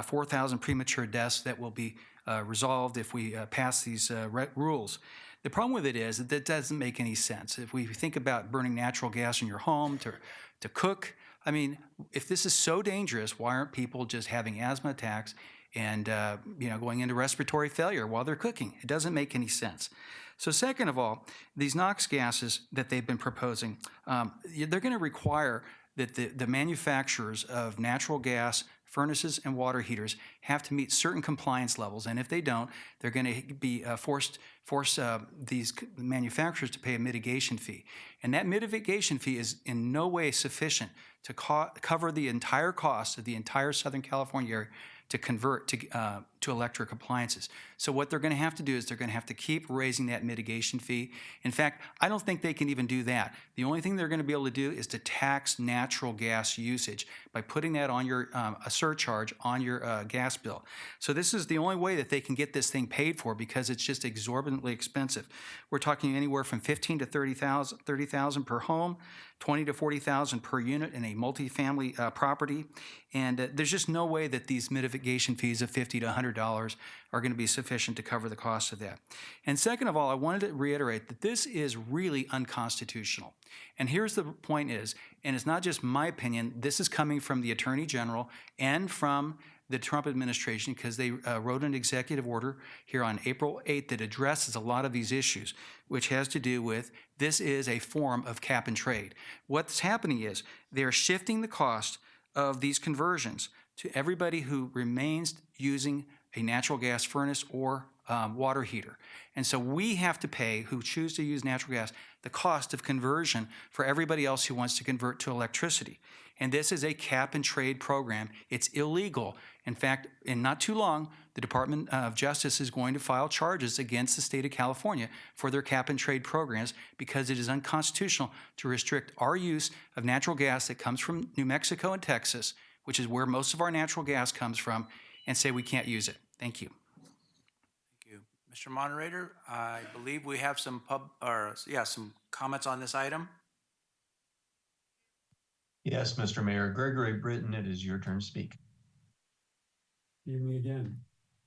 4,000 premature deaths that will be resolved if we pass these rules. The problem with it is that it doesn't make any sense. If we think about burning natural gas in your home to cook, I mean, if this is so dangerous, why aren't people just having asthma attacks and going into respiratory failure while they're cooking? It doesn't make any sense. So second of all, these NOx gases that they've been proposing, they're going to require that the manufacturers of natural gas furnaces and water heaters have to meet certain compliance levels, and if they don't, they're going to be force these manufacturers to pay a mitigation fee. And that mitigation fee is in no way sufficient to cover the entire cost of the entire Southern California area to convert to electric appliances. So what they're going to have to do is they're going to have to keep raising that mitigation fee. In fact, I don't think they can even do that. The only thing they're going to be able to do is to tax natural gas usage by putting that on your a surcharge on your gas bill. So this is the only way that they can get this thing paid for, because it's just exorbitantly expensive. We're talking anywhere from $15,000 to $30,000 per home, $20,000 to $40,000 per unit in a multifamily property, and there's just no way that these mitigation fees of $50 to $100 are going to be sufficient to cover the cost of that. And second of all, I wanted to reiterate that this is really unconstitutional. And here's the point is, and it's not just my opinion, this is coming from the Attorney General and from the Trump administration, because they wrote an executive order here on April 8th that addresses a lot of these issues, which has to do with this is a form of cap and trade. What's happening is they're shifting the cost of these conversions to everybody who remains using a natural gas furnace or water heater. And so we have to pay, who choose to use natural gas, the cost of conversion for everybody else who wants to convert to electricity. And this is a cap and trade program. It's illegal. In fact, in not too long, the Department of Justice is going to file charges against the state of California for their cap and trade programs, because it is unconstitutional to restrict our use of natural gas that comes from New Mexico and Texas, which is where most of our natural gas comes from, and say we can't use it. Thank you. Thank you. Mr. Moderator, I believe we have some some comments on this item. Yes, Mr. Mayor. Gregory Britton, it is your turn to speak. Evening again.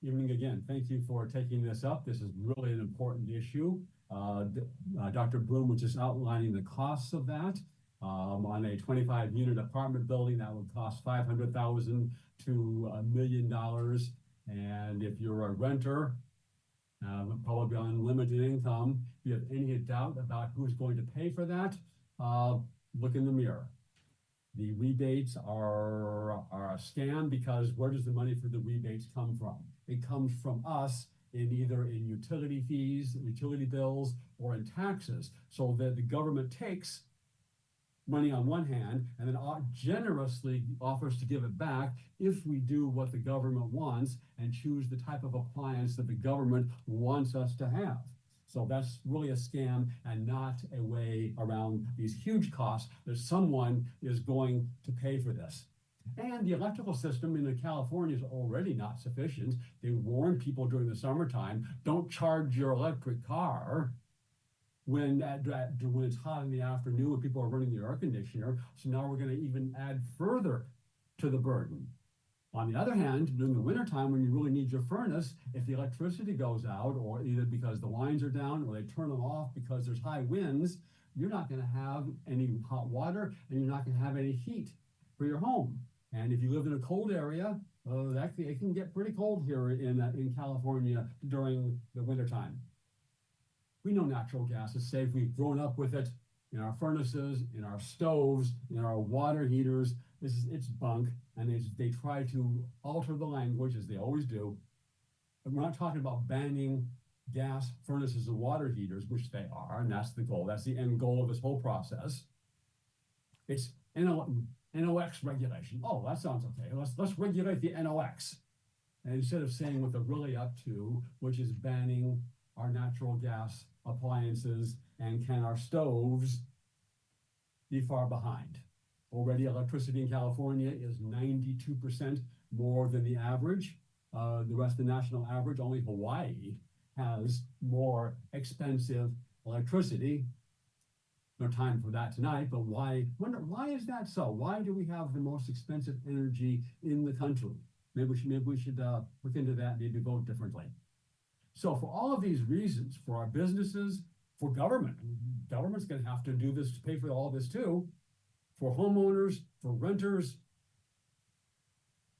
Evening again. Thank you for taking this up. This is really an important issue. Dr. Bloom was just outlining the costs of that. On a 25-unit apartment building, that would cost $500,000 to $1 million. And if you're a renter, probably on limited income, if you have any doubt about who's going to pay for that, look in the mirror. The rebates are a scam, because where does the money for the rebates come from? It comes from us in either in utility fees, utility bills, or in taxes, so that the government takes money on one hand and then generously offers to give it back if we do what the government wants and choose the type of appliance that the government wants us to have. So that's really a scam and not a way around these huge costs that someone is going to pay for this. And the electrical system in California is already not sufficient. They warn people during the summertime, don't charge your electric car when it's hot in the afternoon when people are running the air conditioner. So now we're going to even add further to the burden. On the other hand, during the wintertime, when you really need your furnace, if the electricity goes out, or either because the lines are down or they turn them off because there's high winds, you're not going to have any hot water and you're not going to have any heat for your home. And if you live in a cold area, it can get pretty cold here in California during the wintertime. We know natural gas is safe. We've grown up with it in our furnaces, in our stoves, in our water heaters. It's bunk, and they try to alter the language, as they always do. And we're not talking about banning gas furnaces and water heaters, which they are, and that's the goal. That's the end goal of this whole process. It's NOx regulation. Oh, that sounds okay. Let's regulate the NOx. And instead of saying what they're really up to, which is banning our natural gas appliances, and can our stoves be far behind? Already electricity in California is 92% more than the average. The rest of the national average, only Hawaii has more expensive electricity. No time for that tonight, but why is that so? Why do we have the most expensive energy in the country? Maybe we should look into that, maybe vote differently. So for all of these reasons, for our businesses, for government's going to have to do this to pay for all this too, for homeowners, for renters,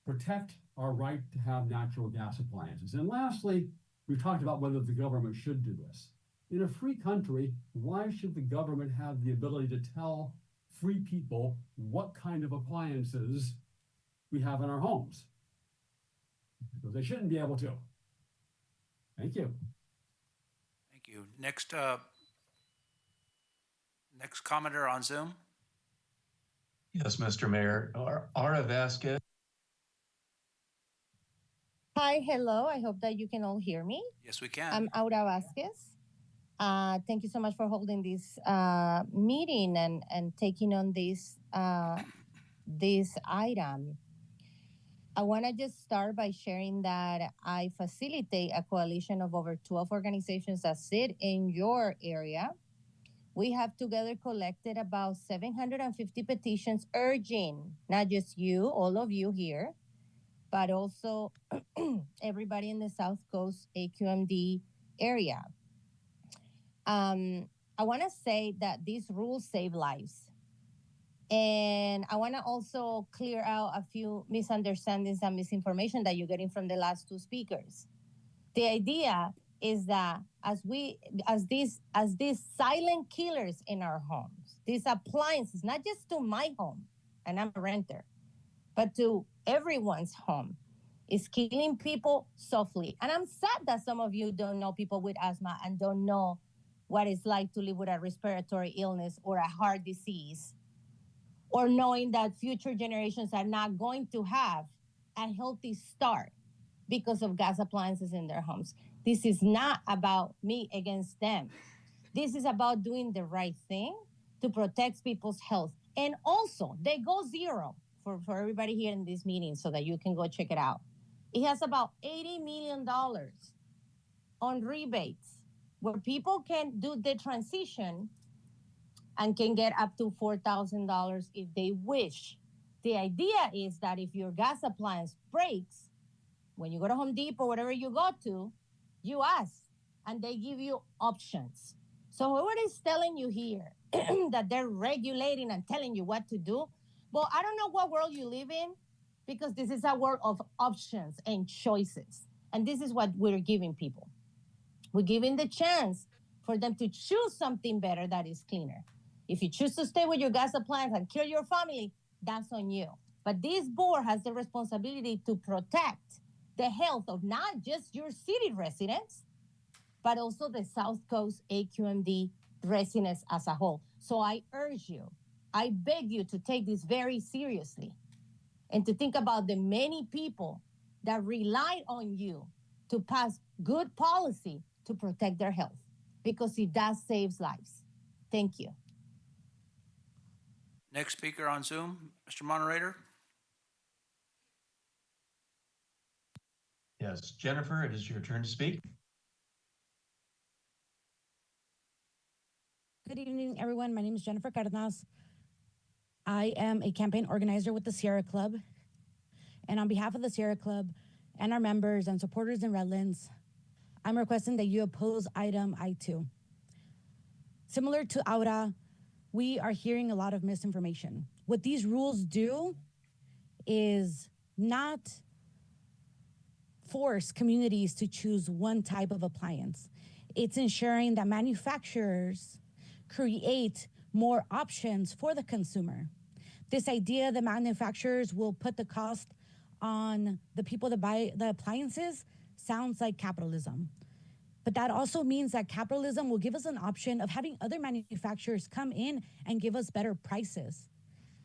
protect our right to have natural gas appliances. And lastly, we've talked about whether the government should do this. In a free country, why should the government have the ability to tell free people what kind of appliances we have in our homes? Because they shouldn't be able to. Thank you. Thank you. Next commenter on Zoom. Yes, Mr. Mayor. Ara Vasquez. Hi, hello. I hope that you can all hear me. Yes, we can. I'm Aura Vasquez. Thank you so much for holding this meeting and taking on this item. I want to just start by sharing that I facilitate a coalition of over 12 organizations that sit in your area. We have together collected about 750 petitions urging not just you, all of you here, but also everybody in the South Coast AQMD area. I want to say that these rules save lives. And I want to also clear out a few misunderstandings and misinformation that you're getting from the last two speakers. The idea is that as these silent killers in our homes, these appliances, not just to my home, and I'm a renter, but to everyone's home, is killing people softly. And I'm sad that some of you don't know people with asthma and don't know what it's like to live with a respiratory illness or a heart disease, or knowing that future generations are not going to have a healthy start because of gas appliances in their homes. This is not about me against them. This is about doing the right thing to protect people's health. And also, they go zero for everybody here in this meeting so that you can go check it out. It has about $80 million on rebates where people can do the transition and can get up to $4,000 if they wish. The idea is that if your gas appliance breaks, when you go to Home Depot, whatever you go to, you ask, and they give you options. So whoever is telling you here that they're regulating and telling you what to do, well, I don't know what world you live in, because this is a world of options and choices. And this is what we're giving people. We're giving the chance for them to choose something better that is cleaner. If you choose to stay with your gas appliance and kill your family, that's on you. But this board has the responsibility to protect the health of not just your city residents, but also the South Coast AQMD residents as a whole. So I urge you I beg you to take this very seriously and to think about the many people that rely on you to pass good policy to protect their health, because it does save lives. Thank you. Next speaker on Zoom, Mr. Moderator. Yes, Jennifer, it is your turn to speak. Good evening, everyone. My name is Jennifer Cardenas. I am a campaign organizer with the Sierra Club. And on behalf of the Sierra Club and our members and supporters in Redlands, I'm requesting that you oppose item I2. Similar to Aura, we are hearing a lot of misinformation. What these rules do is not force communities to choose one type of appliance. It's ensuring that manufacturers create more options for the consumer. This idea that manufacturers will put the cost on the people that buy the appliances sounds like capitalism. But that also means that capitalism will give us an option of having other manufacturers come in and give us better prices.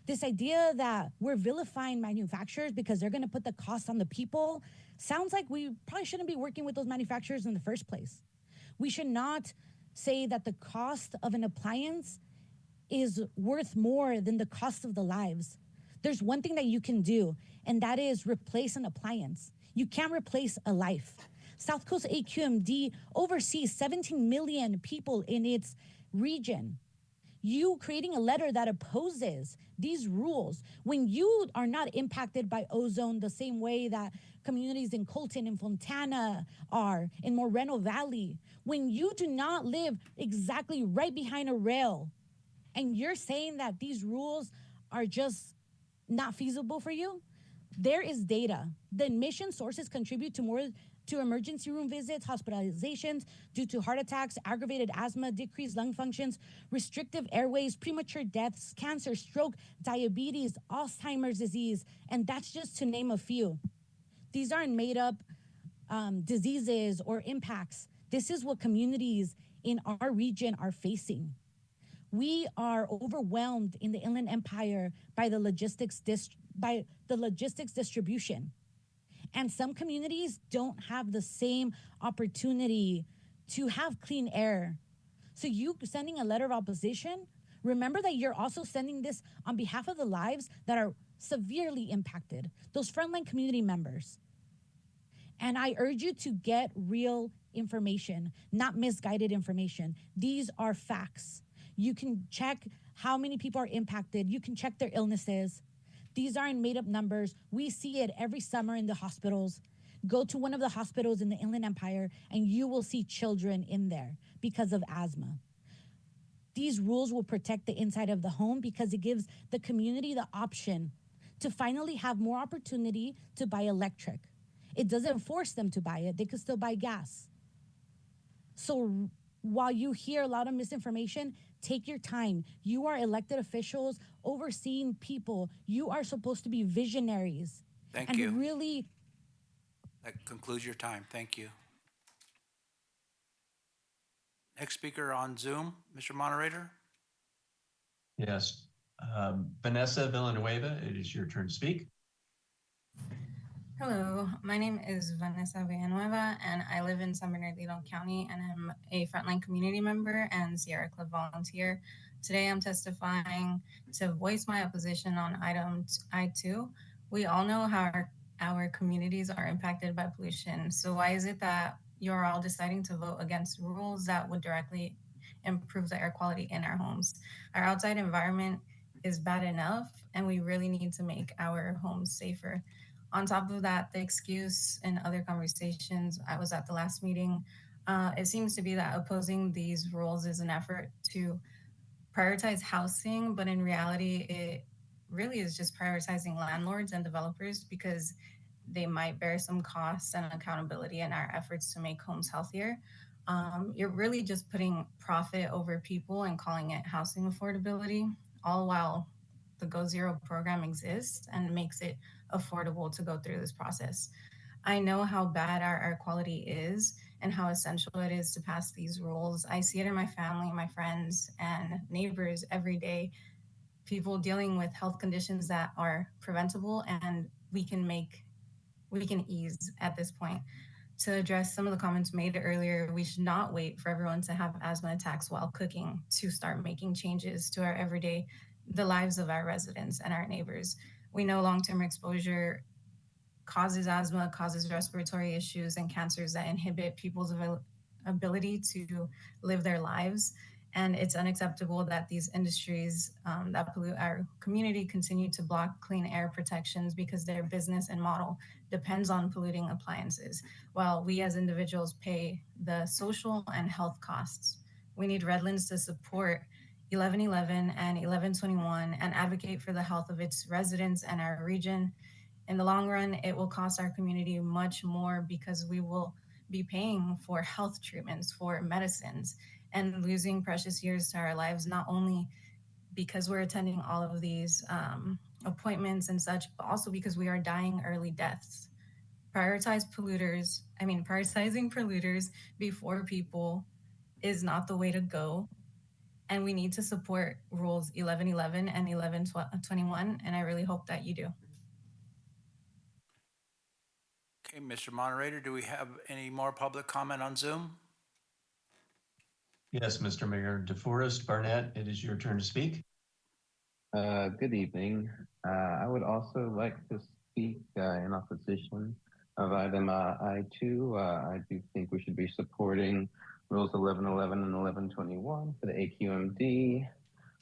This idea that we're vilifying manufacturers because they're going to put the cost on the people sounds like we probably shouldn't be working with those manufacturers in the first place. We should not say that the cost of an appliance is worth more than the cost of the lives. There's one thing that you can do, and that is replace an appliance. You can't replace a life. South Coast AQMD oversees 17 million people in its region. You creating a letter that opposes these rules when you are not impacted by ozone the same way that communities in Colton and Fontana are, in Moreno Valley, when you do not live exactly right behind a rail, and you're saying that these rules are just not feasible for you, there is data. The admission sources contribute to emergency room visits, hospitalizations due to heart attacks, aggravated asthma, decreased lung functions, restrictive airways, premature deaths, cancer, stroke, diabetes, Alzheimer's disease, and that's just to name a few. These aren't made up diseases or impacts. This is what communities in our region are facing. We are overwhelmed in the Inland Empire by the logistics distribution. And some communities don't have the same opportunity to have clean air. So you sending a letter of opposition, remember that you're also sending this on behalf of the lives that are severely impacted, those frontline community members. And I urge you to get real information, not misguided information. These are facts. You can check how many people are impacted. You can check their illnesses. These aren't made up numbers. We see it every summer in the hospitals. Go to one of the hospitals in the Inland Empire and you will see children in there because of asthma. These rules will protect the inside of the home because it gives the community the option to finally have more opportunity to buy electric. It doesn't force them to buy it. They could still buy gas. So while you hear a lot of misinformation, take your time. You are elected officials overseeing people. You are supposed to be visionaries. Thank you. And really, that concludes your time. Thank you. Next speaker on Zoom, Mr. Moderator. Yes, Vanessa Villanueva, it is your turn to speak. Hello, my name is Vanessa Villanueva, and I live in San Bernardino County, and I'm a frontline community member and Sierra Club volunteer. Today, I'm testifying to voice my opposition on item I2. We all know how our communities are impacted by pollution. So why is it that you're all deciding to vote against rules that would directly improve the air quality in our homes? Our outside environment is bad enough, and we really need to make our homes safer. On top of that, the excuse in other conversations, I was at the last meeting, it seems to be that opposing these rules is an effort to prioritize housing, but in reality, it really is just prioritizing landlords and developers because they might bear some costs and accountability in our efforts to make homes healthier. You're really just putting profit over people and calling it housing affordability, all while the Go Zero program exists and makes it affordable to go through this process. I know how bad our air quality is and how essential it is to pass these rules. I see it in my family, my friends, and neighbors every day. people dealing with health conditions that are preventable and we can ease at this point. To address some of the comments made earlier, we should not wait for everyone to have asthma attacks while cooking to start making changes to our everyday, the lives of our residents and our neighbors. We know long-term exposure causes asthma, causes respiratory issues and cancers that inhibit people's ability to live their lives. And it's unacceptable that these industries that pollute our community continue to block clean air protections because their business and model depends on polluting appliances, while we as individuals pay the social and health costs. We need Redlands to support 1111 and 1121 and advocate for the health of its residents and our region. In the long run, it will cost our community much more because we will be paying for health treatments, for medicines, and losing precious years to our lives, not only because we're attending all of these appointments and such, but also because we are dying early deaths. Prioritizing polluters before people is not the way to go. And we need to support rules 1111 and 1121, and I really hope that you do. Okay, Mr. Moderator, do we have any more public comment on Zoom? Yes, Mr. Mayor. DeForest Barnett, it is your turn to speak. Good evening. I would also like to speak in opposition of item I2. I do think we should be supporting rules 1111 and 1121 for the AQMD.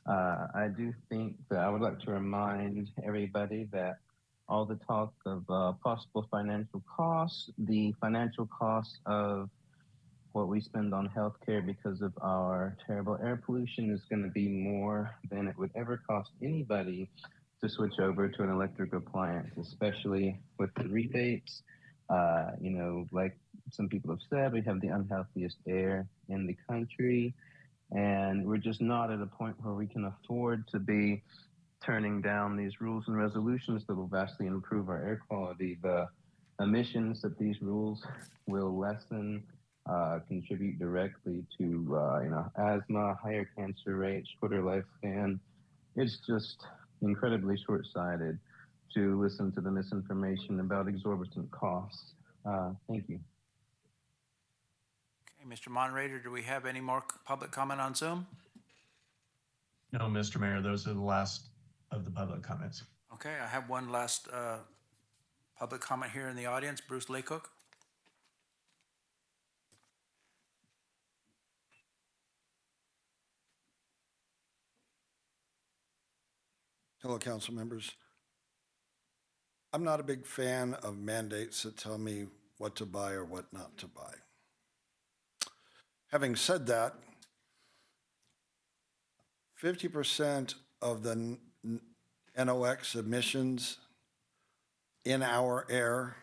I do think that I would like to remind everybody that all the talk of possible financial costs, the financial costs of what we spend on healthcare because of our terrible air pollution is going to be more than it would ever cost anybody to switch over to an electric appliance, especially with the rebates. You know, like some people have said, we have the unhealthiest air in the country, and we're just not at a point where we can afford to be turning down these rules and resolutions that will vastly improve our air quality. The emissions that these rules will lessen contribute directly to asthma, higher cancer rates, shorter lifespan. It's just incredibly short-sighted to listen to the misinformation about exorbitant costs. Thank you. Okay, Mr. Moderator, do we have any more public comment on Zoom? No, Mr. Mayor, those are the last of the public comments. Okay, I have one last public comment here in the audience. Bruce Laycook. Hello, council members. I'm not a big fan of mandates that tell me what to buy or what not to buy. Having said that, 50% of the NOx emissions in our air,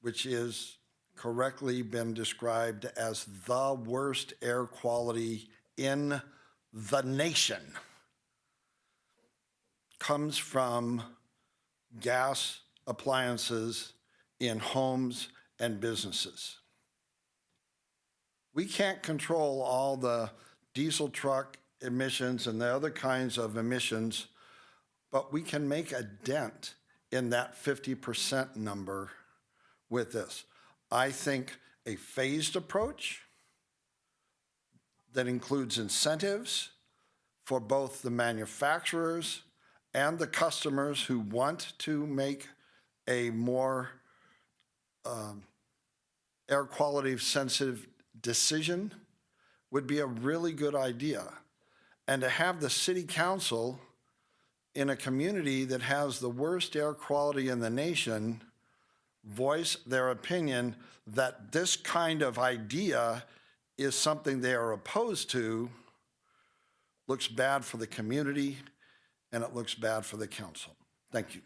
which is correctly been described as the worst air quality in the nation, comes from gas appliances in homes and businesses. We can't control all the diesel truck emissions and the other kinds of emissions, but we can make a dent in that 50% number with this. I think a phased approach that includes incentives for both the manufacturers and the customers who want to make a more air quality sensitive decision would be a really good idea. And to have the city council in a community that has the worst air quality in the nation voice their opinion that this kind of idea is something they are opposed to looks bad for the community, and it looks bad for the council. Thank you.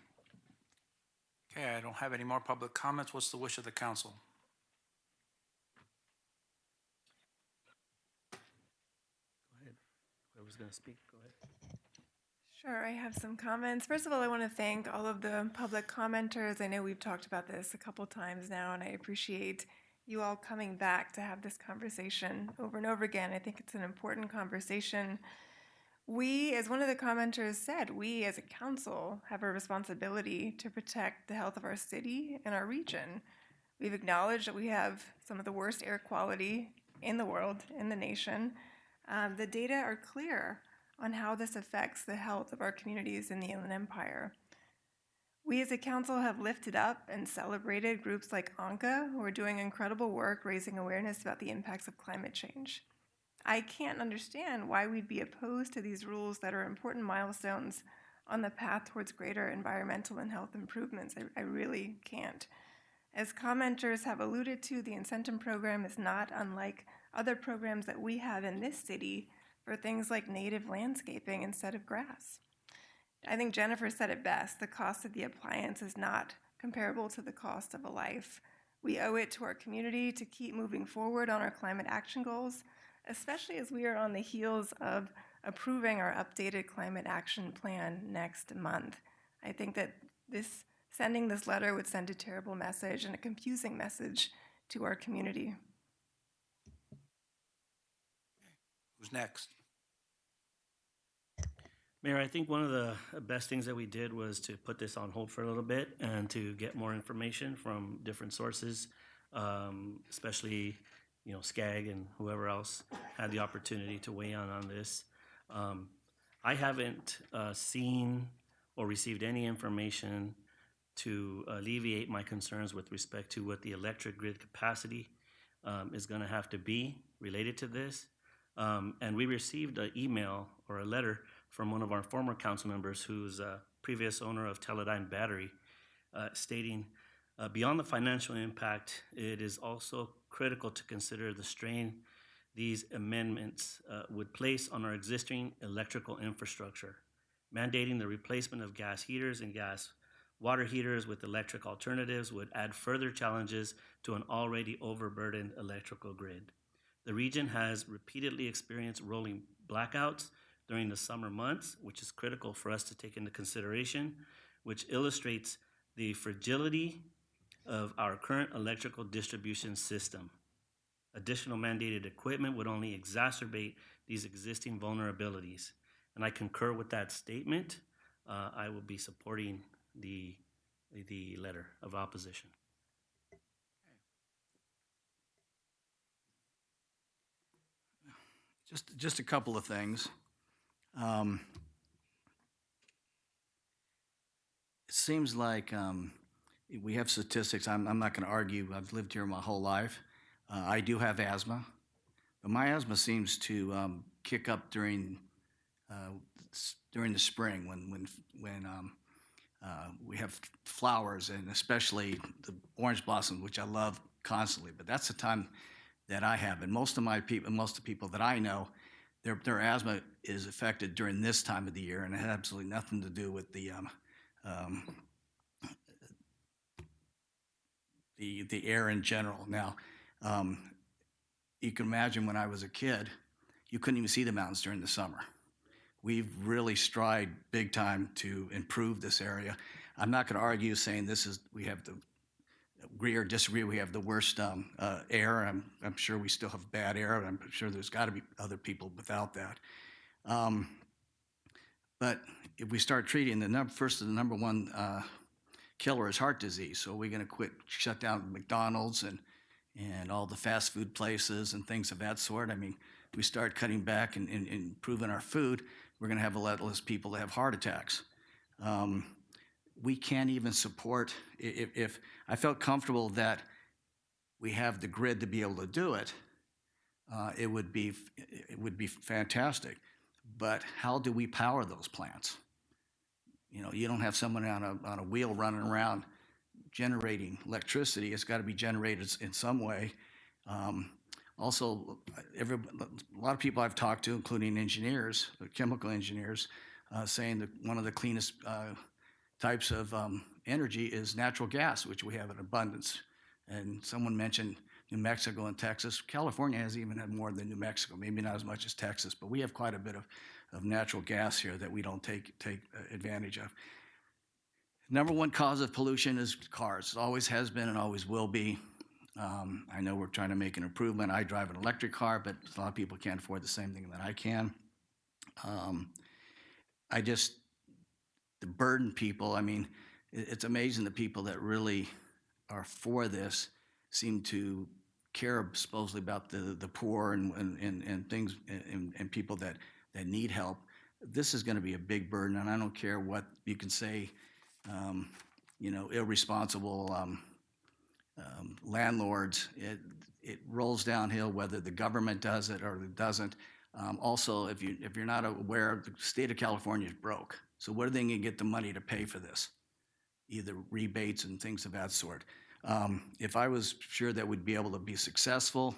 Okay, I don't have any more public comments. What's the wish of the council? Go ahead. Whoever's going to speak, go ahead. Sure, I have some comments. First of all, I want to thank all of the public commenters. I know we've talked about this a couple times now, and I appreciate you all coming back to have this conversation over and over again. I think it's an important conversation. We, as one of the commenters said, we as a council have a responsibility to protect the health of our city and our region. We've acknowledged that we have some of the worst air quality in the world, in the nation. The data are clear on how this affects the health of our communities in the Inland Empire. We as a council have lifted up and celebrated groups like ANCA, who are doing incredible work raising awareness about the impacts of climate change. I can't understand why we'd be opposed to these rules that are important milestones on the path towards greater environmental and health improvements. I really can't. As commenters have alluded to, the incentive program is not unlike other programs that we have in this city for things like native landscaping instead of grass. I think Jennifer said it best, the cost of the appliance is not comparable to the cost of a life. We owe it to our community to keep moving forward on our climate action goals, especially as we are on the heels of approving our updated climate action plan next month. I think that sending this letter would send a terrible message and a confusing message to our community. Who's next? Mayor, I think one of the best things that we did was to put this on hold for a little bit and to get more information from different sources, especially SCAG and whoever else had the opportunity to weigh in on this. I haven't seen or received any information to alleviate my concerns with respect to what the electric grid capacity is going to have to be related to this. And we received an email or a letter from one of our former council members who's a previous owner of Teledyne Battery, stating, beyond the financial impact, it is also critical to consider the strain these amendments would place on our existing electrical infrastructure. Mandating the replacement of gas heaters and gas water heaters with electric alternatives would add further challenges to an already overburdened electrical grid. The region has repeatedly experienced rolling blackouts during the summer months, which is critical for us to take into consideration, which illustrates the fragility of our current electrical distribution system. Additional mandated equipment would only exacerbate these existing vulnerabilities. And I concur with that statement. I will be supporting the letter of opposition. Just a couple of things. It seems like we have statistics. I'm not going to argue. I've lived here my whole life. I do have asthma, but my asthma seems to kick up during the spring when we have flowers, and especially the orange blossom, which I love constantly. But that's the time that I have, and most of the people that I know, their asthma is affected during this time of the year, and it had absolutely nothing to do with the air in general. Now, you can imagine when I was a kid, you couldn't even see the mountains during the summer. We've really strived big time to improve this area. I'm not going to argue saying we have to agree or disagree. We have the worst air. I'm sure we still have bad air. I'm sure there's got to be other people without that. But if we start treating the number one killer is heart disease. So we're going to shut down McDonald's and all the fast food places and things of that sort. I mean, we start cutting back and improving our food, we're going to have a lot less people that have heart attacks. We can't even support, if I felt comfortable that we have the grid to be able to do it, it would be fantastic. But how do we power those plants? You don't have someone on a wheel running around generating electricity. It's got to be generated in some way. Also, a lot of people I've talked to, including engineers, chemical engineers, saying that one of the cleanest types of energy is natural gas, which we have in abundance. And someone mentioned New Mexico and Texas. California has even had more than New Mexico, maybe not as much as Texas, but we have quite a bit of natural gas here that we don't take advantage of. Number one cause of pollution is cars. It always has been and always will be. I know we're trying to make an improvement. I drive an electric car, but a lot of people can't afford the same thing that I can. I just, the burden people, I mean, it's amazing the people that really are for this seem to care supposedly about the poor and things and people that need help. This is going to be a big burden, and I don't care what you can say, you know, irresponsible landlords. It rolls downhill whether the government does it or it doesn't. Also, if you're not aware, the state of California is broke. So where are they going to get the money to pay for this? Either rebates and things of that sort. If I was sure that we'd be able to be successful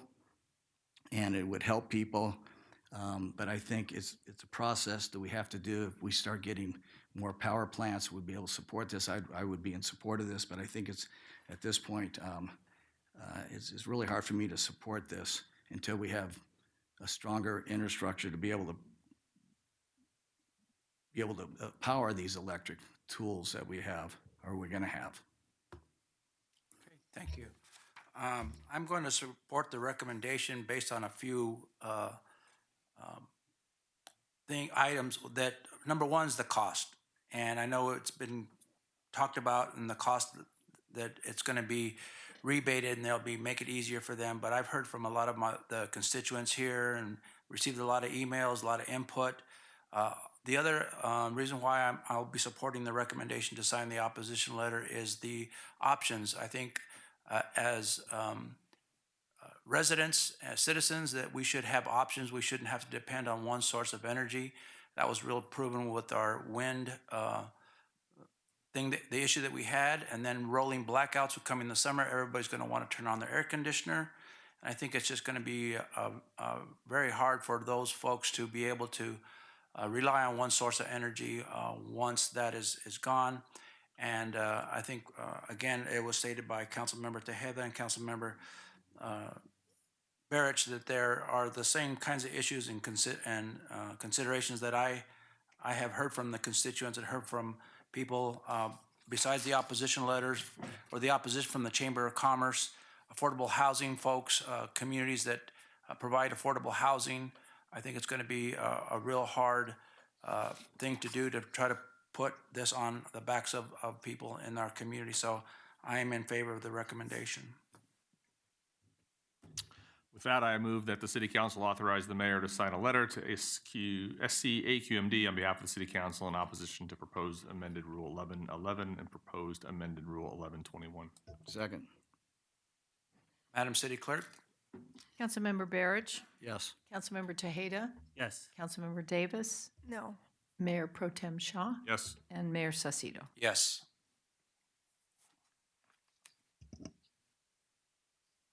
and it would help people, but I think it's a process that we have to do. If we start getting more power plants, we'd be able to support this. I would be in support of this, but I think it's at this point, it's really hard for me to support this until we have a stronger infrastructure to be able to power these electric tools that we have, or we're going to have. Okay, thank you. I'm going to support the recommendation based on a few items that, number one is the cost. And I know it's been talked about in the cost that it's going to be rebated and they'll make it easier for them. But I've heard from a lot of the constituents here and received a lot of emails, a lot of input. The other reason why I'll be supporting the recommendation to sign the opposition letter is the options. I think as residents, as citizens, that we should have options. We shouldn't have to depend on one source of energy. That was real proven with our wind thing, the issue that we had, and then rolling blackouts will come in the summer. Everybody's going to want to turn on their air conditioner. And I think it's just going to be very hard for those folks to be able to rely on one source of energy once that is gone. And I think, again, it was stated by Councilmember Tejeda and Councilmember BARICH that there are the same kinds of issues and considerations that I have heard from the constituents and heard from people besides the opposition letters or the opposition from the Chamber of Commerce, affordable housing folks, communities that provide affordable housing. I think it's going to be a real hard thing to do to try to put this on the backs of people in our community. So I am in favor of the recommendation. With that, I move that the City Council authorize the mayor to sign a letter to SCAQMD on behalf of the City Council in opposition to proposed amended Rule 1111 and proposed amended Rule 1121. Second. Madam City Clerk? Councilmember BARICH? Yes. Councilmember Tejeda? Yes. Councilmember Davis? No. Mayor Pro Tem Shaw? Yes. And Mayor Saucedo? Yes.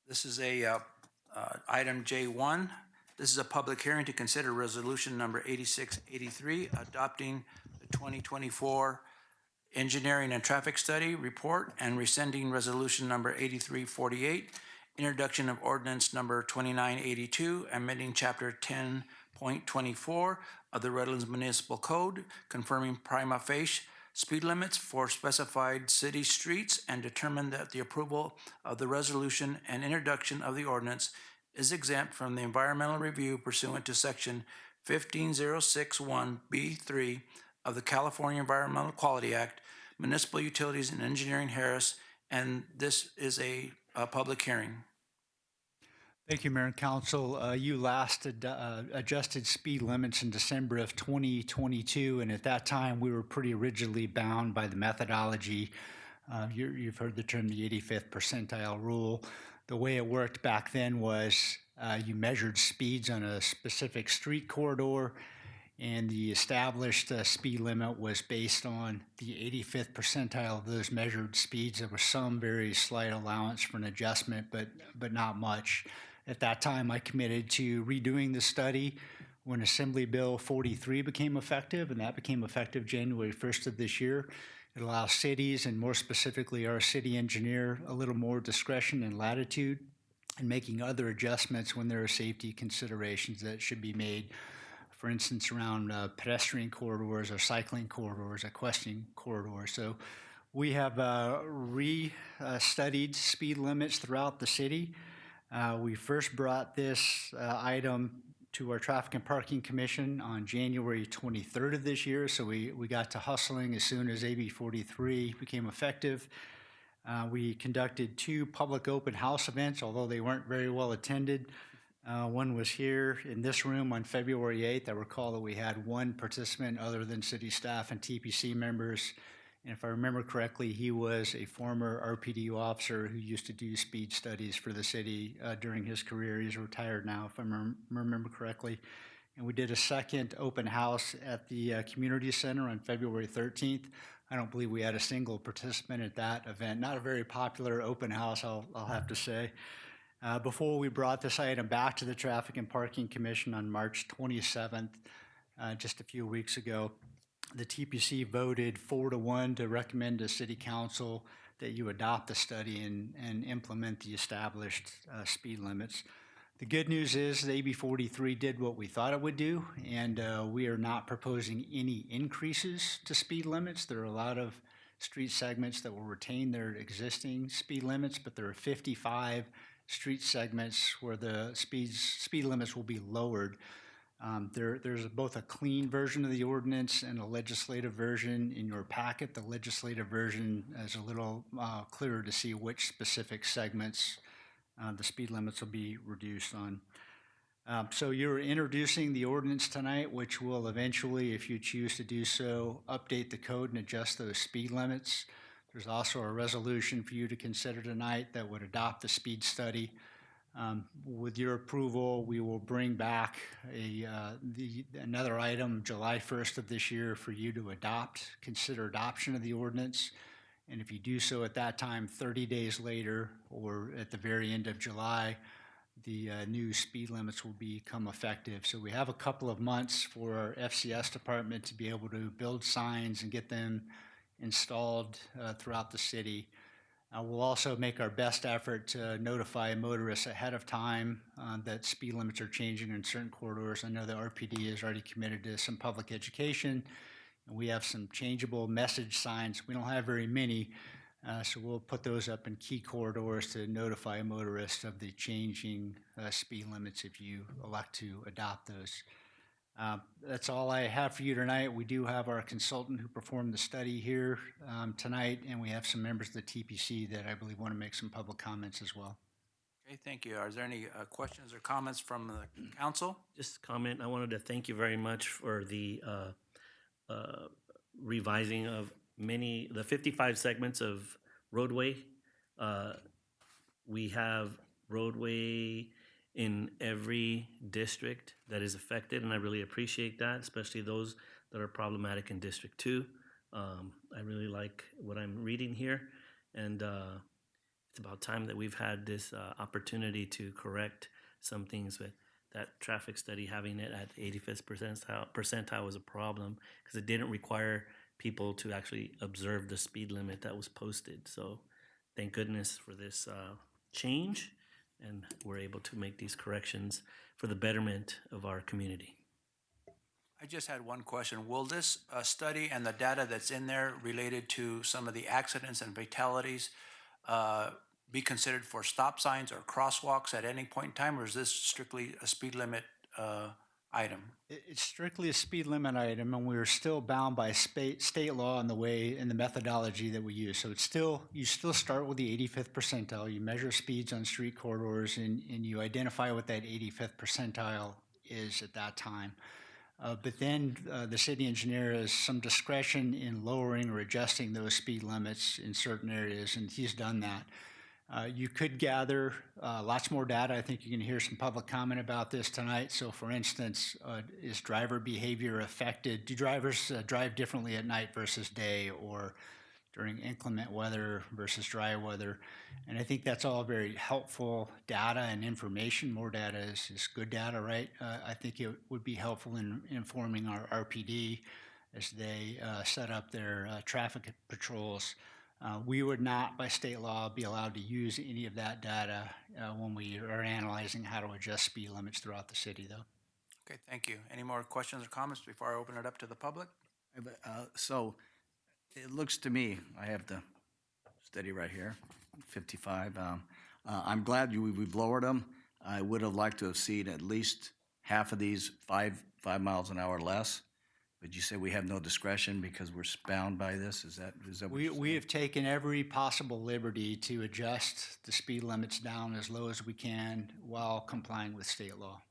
This is a item J1. This is a public hearing to consider resolution number 8683, adopting the 2024 Engineering and Traffic Study Report and rescinding resolution number 8348, introduction of ordinance number 2982, amending chapter 10.24 of the Redlands Municipal Code, confirming prima facie speed limits for specified city streets, and determine that the approval of the resolution and introduction of the ordinance is exempt from the environmental review pursuant to section 15061B3 of the California Environmental Quality Act, Municipal Utilities and Engineering Harris, and this is a public hearing. Thank you, Mayor and Council. You last adjusted speed limits in December of 2022, and at that time, we were pretty rigidly bound by the methodology. You've heard the term the 85th percentile rule. The way it worked back then was you measured speeds on a specific street corridor, and the established speed limit was based on the 85th percentile of those measured speeds. There was some very slight allowance for an adjustment, but not much. At that time, I committed to redoing the study when Assembly Bill 43 became effective, and that became effective January 1st of this year. It allows cities, and more specifically our city engineer, a little more discretion and latitude in making other adjustments when there are safety considerations that should be made. For instance, around pedestrian corridors or cycling corridors, equestrian corridors. So we have re-studied speed limits throughout the city. We first brought this item to our Traffic and Parking Commission on January 23rd of this year, so we got to hustling as soon as AB 43 became effective. We conducted 2 public open house events, although they weren't very well attended. One was here in this room on February 8th. I recall that we had 1 participant other than city staff and TPC members. And if I remember correctly, he was a former RPD officer who used to do speed studies for the city during his career. He's retired now, if I remember correctly. And we did a second open house at the Community Center on February 13th. I don't believe we had a single participant at that event. Not a very popular open house, I'll have to say. Before we brought this item back to the Traffic and Parking Commission on March 27th, just a few weeks ago, the TPC voted 4-1 to recommend to City Council that you adopt the study and implement the established speed limits. The good news is the AB 43 did what we thought it would do, and we are not proposing any increases to speed limits. There are a lot of street segments that will retain their existing speed limits, but there are 55 street segments where the speed limits will be lowered. There's both a clean version of the ordinance and a legislative version in your packet. The legislative version is a little clearer to see which specific segments the speed limits will be reduced on. So you're introducing the ordinance tonight, which will eventually, if you choose to do so, update the code and adjust those speed limits. There's also a resolution for you to consider tonight that would adopt the speed study. With your approval, we will bring back another item July 1st of this year for you to consider adoption of the ordinance. And if you do so at that time, 30 days later, or at the very end of July, the new speed limits will become effective. So we have a couple of months for our FCS department to be able to build signs and get them installed throughout the city. We'll also make our best effort to notify motorists ahead of time that speed limits are changing in certain corridors. I know the RPD is already committed to some public education, and we have some changeable message signs. We don't have very many, so we'll put those up in key corridors to notify motorists of the changing speed limits if you elect to adopt those. That's all I have for you tonight. We do have our consultant who performed the study here tonight, and we have some members of the TPC that I believe want to make some public comments as well. Okay, thank you. Are there any questions or comments from the council? Just a comment. I wanted to thank you very much for the revising of the 55 segments of roadway. We have roadway in every district that is affected, and I really appreciate that, especially those that are problematic in District 2. I really like what I'm reading here, and it's about time that we've had this opportunity to correct some things. With that traffic study, having it at 85th percentile was a problem because it didn't require people to actually observe the speed limit that was posted. So thank goodness for this change, and we're able to make these corrections for the betterment of our community. I just had one question. Will this study and the data that's in there related to some of the accidents and fatalities be considered for stop signs or crosswalks at any point in time, or is this strictly a speed limit item? It's strictly a speed limit item, and we're still bound by state law in the way and the methodology that we use. So you still start with the 85th percentile. You measure speeds on street corridors, and you identify what that 85th percentile is at that time. But then the city engineer has some discretion in lowering or adjusting those speed limits in certain areas, and he's done that. You could gather lots more data. I think you can hear some public comment about this tonight. So for instance, is driver behavior affected? Do drivers drive differently at night versus day, or during inclement weather versus dry weather? And I think that's all very helpful data and information. More data is good data, right? I think it would be helpful in informing our RPD as they set up their traffic patrols. We would not, by state law, be allowed to use any of that data when we are analyzing how to adjust speed limits throughout the city, though. Okay, thank you. Any more questions or comments before I open it up to the public? So it looks to me, I have the study right here, 55. I'm glad we've lowered them. I would have liked to have seen at least half of these 5 miles an hour less? But you say we have no discretion because we're bound by this? Is that what you're We saying? have taken every possible liberty to adjust the speed limits down as low as we can while complying with state law.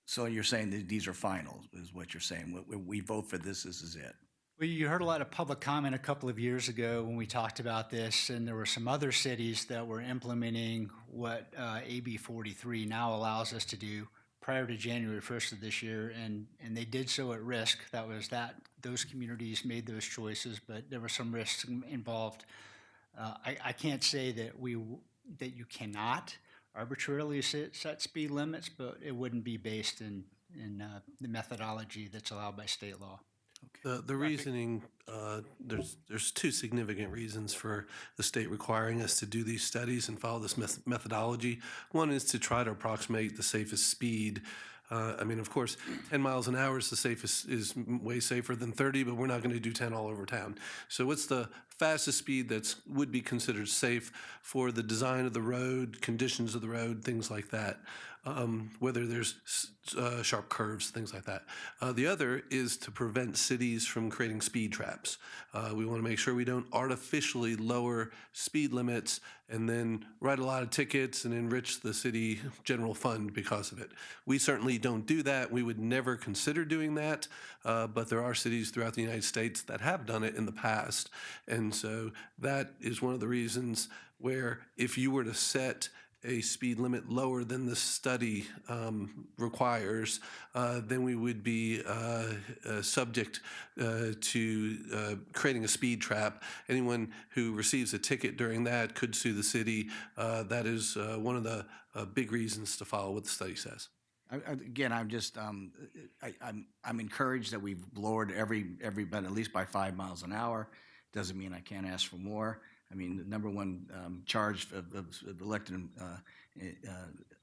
So you're saying that these are final, is what you're saying? We vote for this is it? Well, you heard a lot of public comment a couple of years ago when we talked about this, and there were some other cities that were implementing what AB 43 now allows us to do prior to January 1st of this year, and they did so at risk. Those communities made those choices, but there were some risks involved. I can't say that you cannot arbitrarily set speed limits, but it wouldn't be based in the methodology that's allowed by state law. The reasoning, there's two significant reasons for the state requiring us to do these studies and follow this methodology. One is to try to approximate the safest speed. I mean, of course, 10 miles an hour is the safest, is way safer than 30, but we're not going to do 10 all over town. So what's the fastest speed that would be considered safe for the design of the road, conditions of the road, things like that, whether there's sharp curves, things like that. The other is to prevent cities from creating speed traps. We want to make sure we don't artificially lower speed limits and then write a lot of tickets and enrich the city general fund because of it. We certainly don't do that. We would never consider doing that, but there are cities throughout the United States that have done it in the past. And so that is one of the reasons where if you were to set a speed limit lower than the study requires, then we would be subject to creating a speed trap. Anyone who receives a ticket during that could sue the city. That is one of the big reasons to follow what the study says. Again, I'm just, I'm encouraged that we've lowered everybody at least by 5 miles an hour. Doesn't mean I can't ask for more. I mean, the number one charge of elected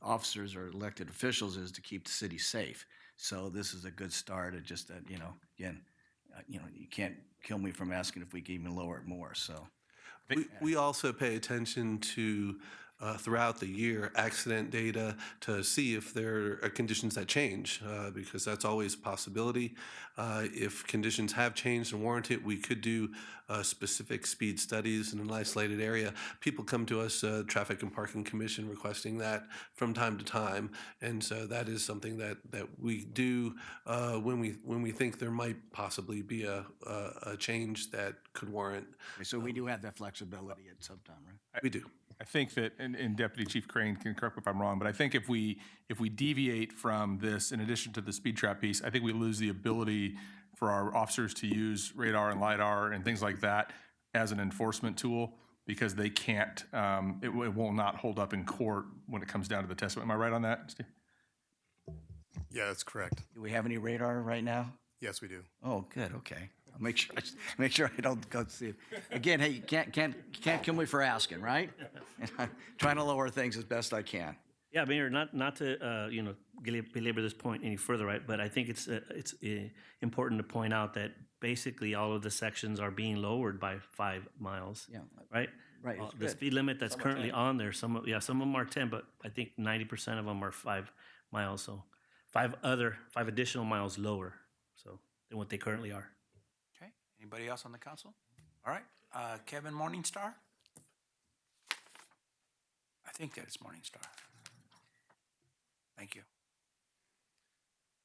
officers or elected officials is to keep the city safe. So this is a good start. It just that, again, you can't kill me from asking if we can even lower it more. So we also pay attention to throughout the year accident data to see if there are conditions that change, because that's always a possibility. If conditions have changed and warrant it, we could do specific speed studies in an isolated area. People come to us, Traffic and Parking Commission, requesting that from time to time, and so that is something that we do when we think there might possibly be a change that could warrant. So we do have that flexibility at some time, right? We do. I think that, and Deputy Chief Crane can correct me if I'm wrong, but I think if we deviate from this, in addition to the speed trap piece, I think we lose the ability for our officers to use radar and LiDAR and things like that as an enforcement tool, because they can't, it will not hold up in court when it comes down to the test. Am I right on that, Steve? Yeah, that's correct. Do we have any radar right now? Yes, we do. Oh, good. Okay. I'll make sure I don't go see it. Again, hey, you can't kill me for asking, right? I'm trying to lower things as best I can. Yeah, Mayor, not to belabor this point any further, right? But I think it's important to point out that basically all of the sections are being lowered by 5 miles. Yeah. Right. Right. The speed limit that's currently on there, some of them are 10, but I think 90% of them are 5 miles. So 5 additional miles lower, so than what they currently are. Okay, anybody else on the council? All right, Kevin Morningstar? I think that it's Morningstar. Thank you.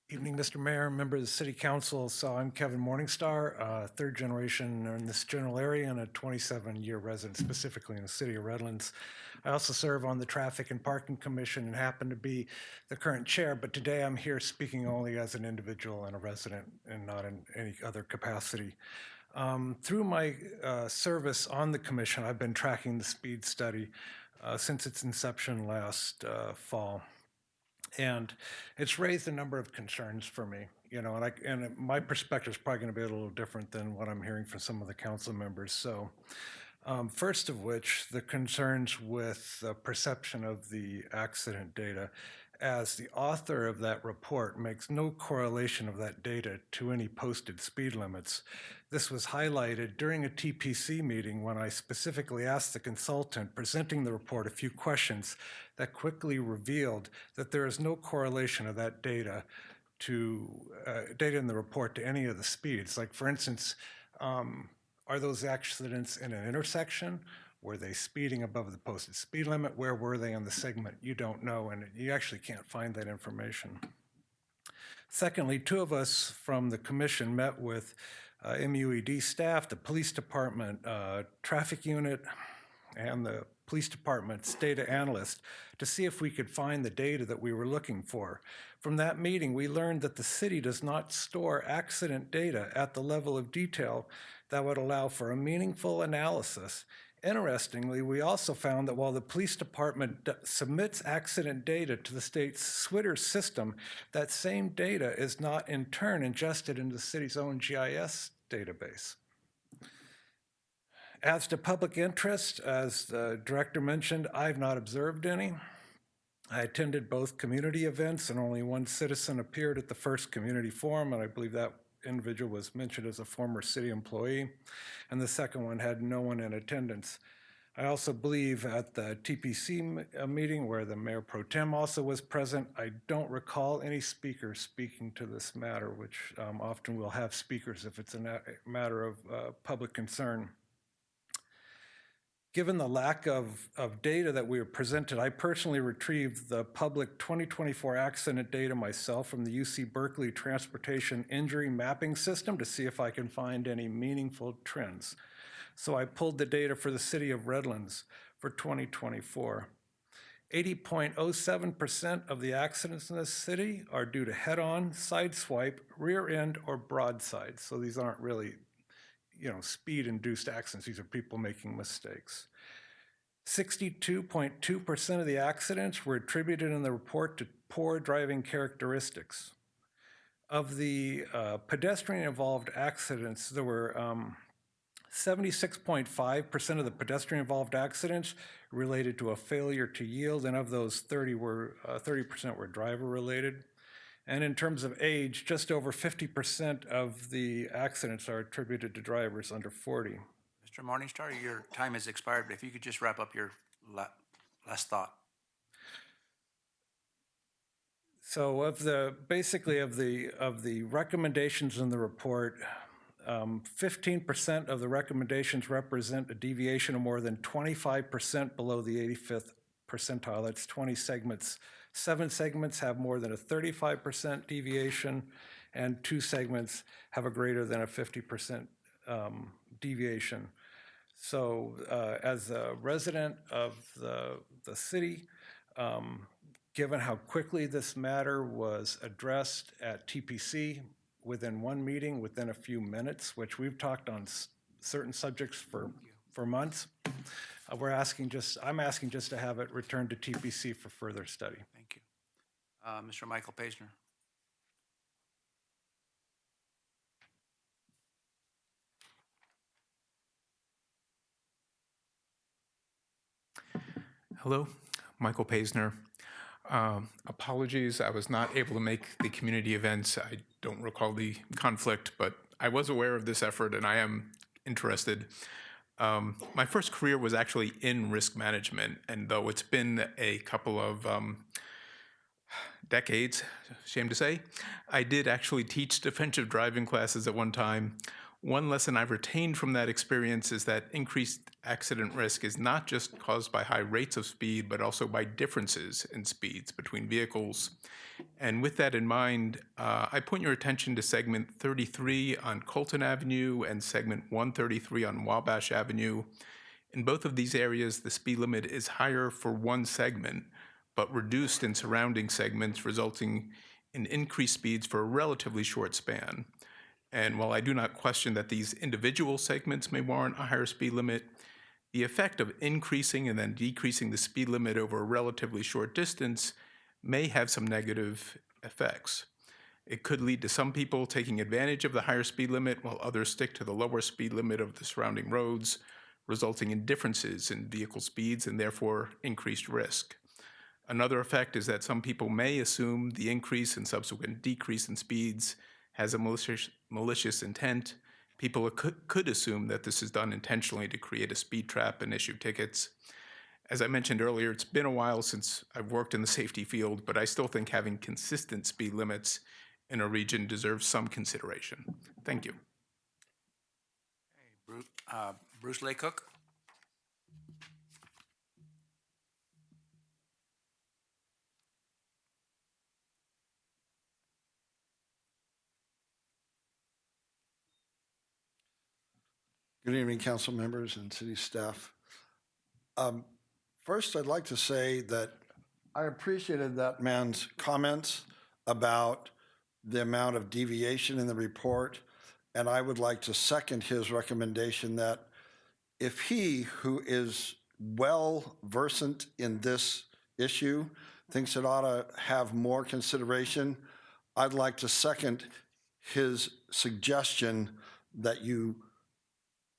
Evening, Mr. Mayor, member of the City Council. So I'm Kevin Morningstar, third generation in this general area and a 27-year resident specifically in the city of Redlands. I also serve on the Traffic and Parking Commission and happen to be the current chair, but today I'm here speaking only as an individual and a resident and not in any other capacity. Through my service on the commission, I've been tracking the speed study since its inception last fall. And it's raised a number of concerns for me, and my perspective is probably going to be a little different than what I'm hearing from some of the council members. So first of which, the concerns with the perception of the accident data. as the author of that report makes no correlation of that data to any posted speed limits. This was highlighted during a TPC meeting when I specifically asked the consultant presenting the report a few questions that quickly revealed that there is no correlation of that data in the report to any of the speeds. Like, for instance, are those accidents in an intersection? Were they speeding above the posted speed limit? Where were they on the segment? You don't know, and you actually can't find that information. Secondly, two of us from the commission met with MUED staff, the police department traffic unit, and the police department's data analyst to see if we could find the data that we were looking for. From that meeting, we learned that the city does not store accident data at the level of detail that would allow for a meaningful analysis. Interestingly, we also found that while the police department submits accident data to the state's SWITR system, that same data is not in turn ingested into the city's own GIS database. As to public interest, as the director mentioned, I've not observed any. I attended both community events and only one citizen appeared at the first community forum, and I believe that individual was mentioned as a former city employee, and the second one had no one in attendance. I also believe at the TPC meeting where the Mayor Pro Tem also was present, I don't recall any speakers speaking to this matter, which often we'll have speakers if it's a matter of public concern. Given the lack of data that we were presented, I personally retrieved the public 2024 accident data myself from the UC Berkeley Transportation Injury Mapping System to see if I can find any meaningful trends. So I pulled the data for the city of Redlands for 2024. 80.07% of the accidents in this city are due to head-on, sideswipe, rear end, or broadside. So these aren't really speed-induced accidents. These are people making mistakes. 62.2% of the accidents were attributed in the report to poor driving characteristics. Of the pedestrian-involved accidents, there were 76.5% of the pedestrian-involved accidents related to a failure to yield, and of those 30% were driver-related. And in terms of age, just over 50% of the accidents are attributed to drivers under 40. Mr. Morningstar, your time has expired, but if you could just wrap up your last thought. So of the recommendations in the report, 15% of the recommendations represent a deviation of more than 25% below the 85th percentile. That's 20 segments. 7 segments have more than a 35% deviation, and 2 segments have a greater than a 50% deviation. So as a resident of the city, given how quickly this matter was addressed at TPC within one meeting, within a few minutes, which we've talked on certain subjects for months, I'm asking just to have it returned to TPC for further study. Thank you. Mr. Michael Paisner. Hello, Michael Paisner. Apologies, I was not able to make the community events. I don't recall the conflict, but I was aware of this effort and I am interested. My first career was actually in risk management, and though it's been a couple of decades, shame to say, I did actually teach defensive driving classes at one time. One lesson I've retained from that experience is that increased accident risk is not just caused by high rates of speed, but also by differences in speeds between vehicles. And with that in mind, I point your attention to segment 33 on Colton Avenue and segment 133 on Wabash Avenue. In both of these areas, the speed limit is higher for one segment, but reduced in surrounding segments, resulting in increased speeds for a relatively short span. And while I do not question that these individual segments may warrant a higher speed limit, the effect of increasing and then decreasing the speed limit over a relatively short distance may have some negative effects. It could lead to some people taking advantage of the higher speed limit while others stick to the lower speed limit of the surrounding roads, resulting in differences in vehicle speeds and therefore increased risk. Another effect is that some people may assume the increase and subsequent decrease in speeds has a malicious intent. People could assume that this is done intentionally to create a speed trap and issue tickets. As I mentioned earlier, it's been a while since I've worked in the safety field, but I still think having consistent speed limits in a region deserves some consideration. Thank you. Bruce Laycook? Good evening, council members and city staff. First, I'd like to say that I appreciated that man's comments about the amount of deviation in the report, and I would like to second his recommendation that if he, who is well versant in this issue, thinks it ought to have more consideration, I'd like to second his suggestion that you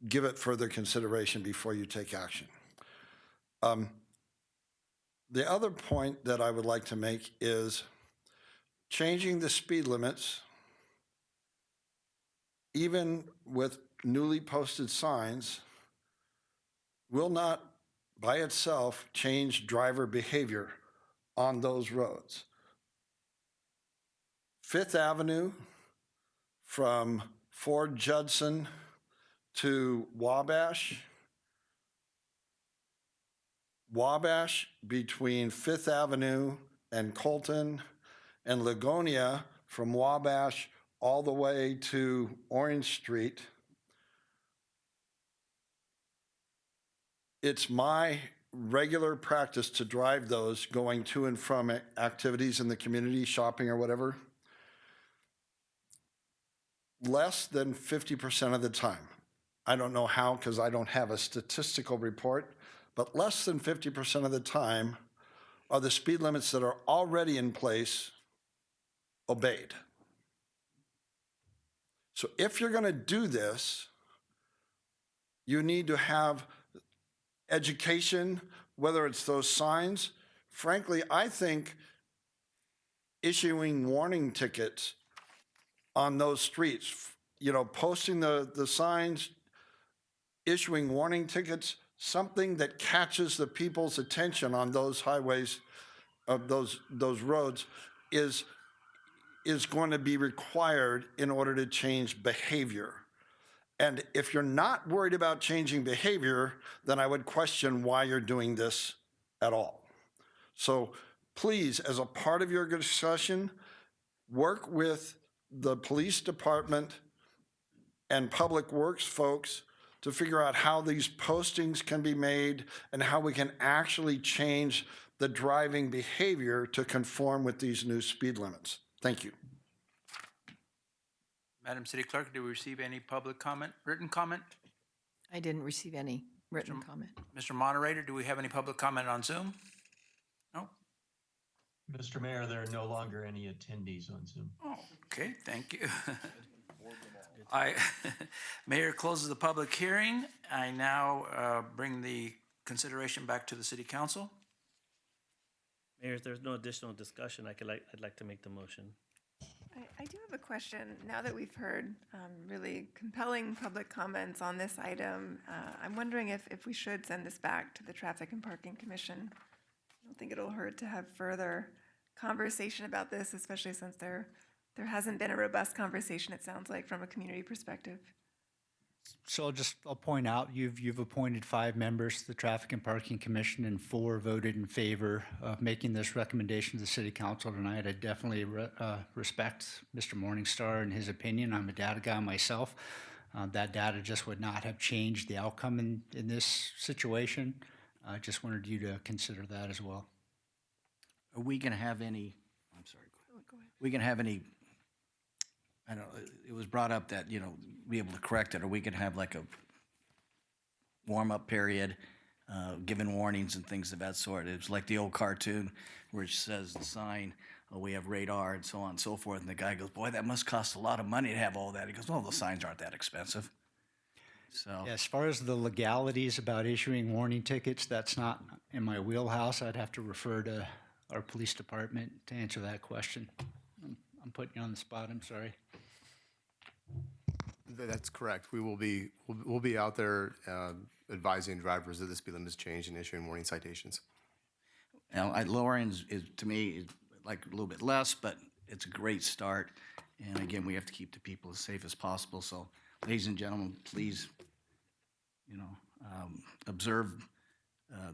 give it further consideration before you take action. The other point that I would like to make is changing the speed limits, even with newly posted signs, will not by itself change driver behavior on those roads. Fifth Avenue from Ford Judson to Wabash, Wabash between Fifth Avenue and Colton, and Ligonia from Wabash all the way to Orange Street. It's my regular practice to drive those going to and from activities in the community, shopping or whatever, less than 50% of the time. I don't know how because I don't have a statistical report, but less than 50% of the time are the speed limits that are already in place obeyed. So if you're going to do this, you need to have education, whether it's those signs. Frankly, I think issuing warning tickets on those streets, you know, posting the signs, issuing warning tickets, something that catches the people's attention on those highways, of those roads, is going to be required in order to change behavior. And if you're not worried about changing behavior, then I would question why you're doing this at all. So please, as a part of your discussion, work with the police department and public works folks to figure out how these postings can be made and how we can actually change the driving behavior to conform with these new speed limits. Thank you. Madam City Clerk, did we receive any public comment, written comment? I didn't receive any written comment. Mr. Moderator, do we have any public comment on Zoom? No? Mr. Mayor, there are no longer any attendees on Zoom. Oh, okay, thank you. Mayor closes the public hearing. I now bring the consideration back to the City Council. Mayor, if there's no additional discussion, I'd like to make the motion. I do have a question. Now that we've heard really compelling public comments on this item, I'm wondering if we should send this back to the Traffic and Parking Commission. I don't think it'll hurt to have further conversation about this, especially since there hasn't been a robust conversation, it sounds like, from a community perspective. So I'll point out, you've appointed 5 members to the Traffic and Parking Commission and 4 voted in favor of making this recommendation to the City Council tonight. I definitely respect Mr. Morningstar and his opinion. I'm a data guy myself. That data just would not have changed the outcome in this situation. I just wanted you to consider that as well. Are we going to have any, I'm sorry, we going to have any, I don't know, it was brought up that, you know, be able to correct it. Are we going to have like a warm-up period, giving warnings and things of that sort? It was like the old cartoon where it says the sign, oh, we have radar and so on and so forth. And the guy goes, boy, that must cost a lot of money to have all that. He goes, well, the signs aren't that expensive. So Yeah, as far as the legalities about issuing warning tickets, that's not in my wheelhouse. I'd have to refer to our police department to answer that question. I'm putting you on the spot, I'm sorry. That's correct. We'll be out there advising drivers that the speed limit is changed and issuing warning citations. Now, lowering is, to me, is like a little bit less, but it's a great start. And again, we have to keep the people as safe as possible. So, ladies and gentlemen, please, observe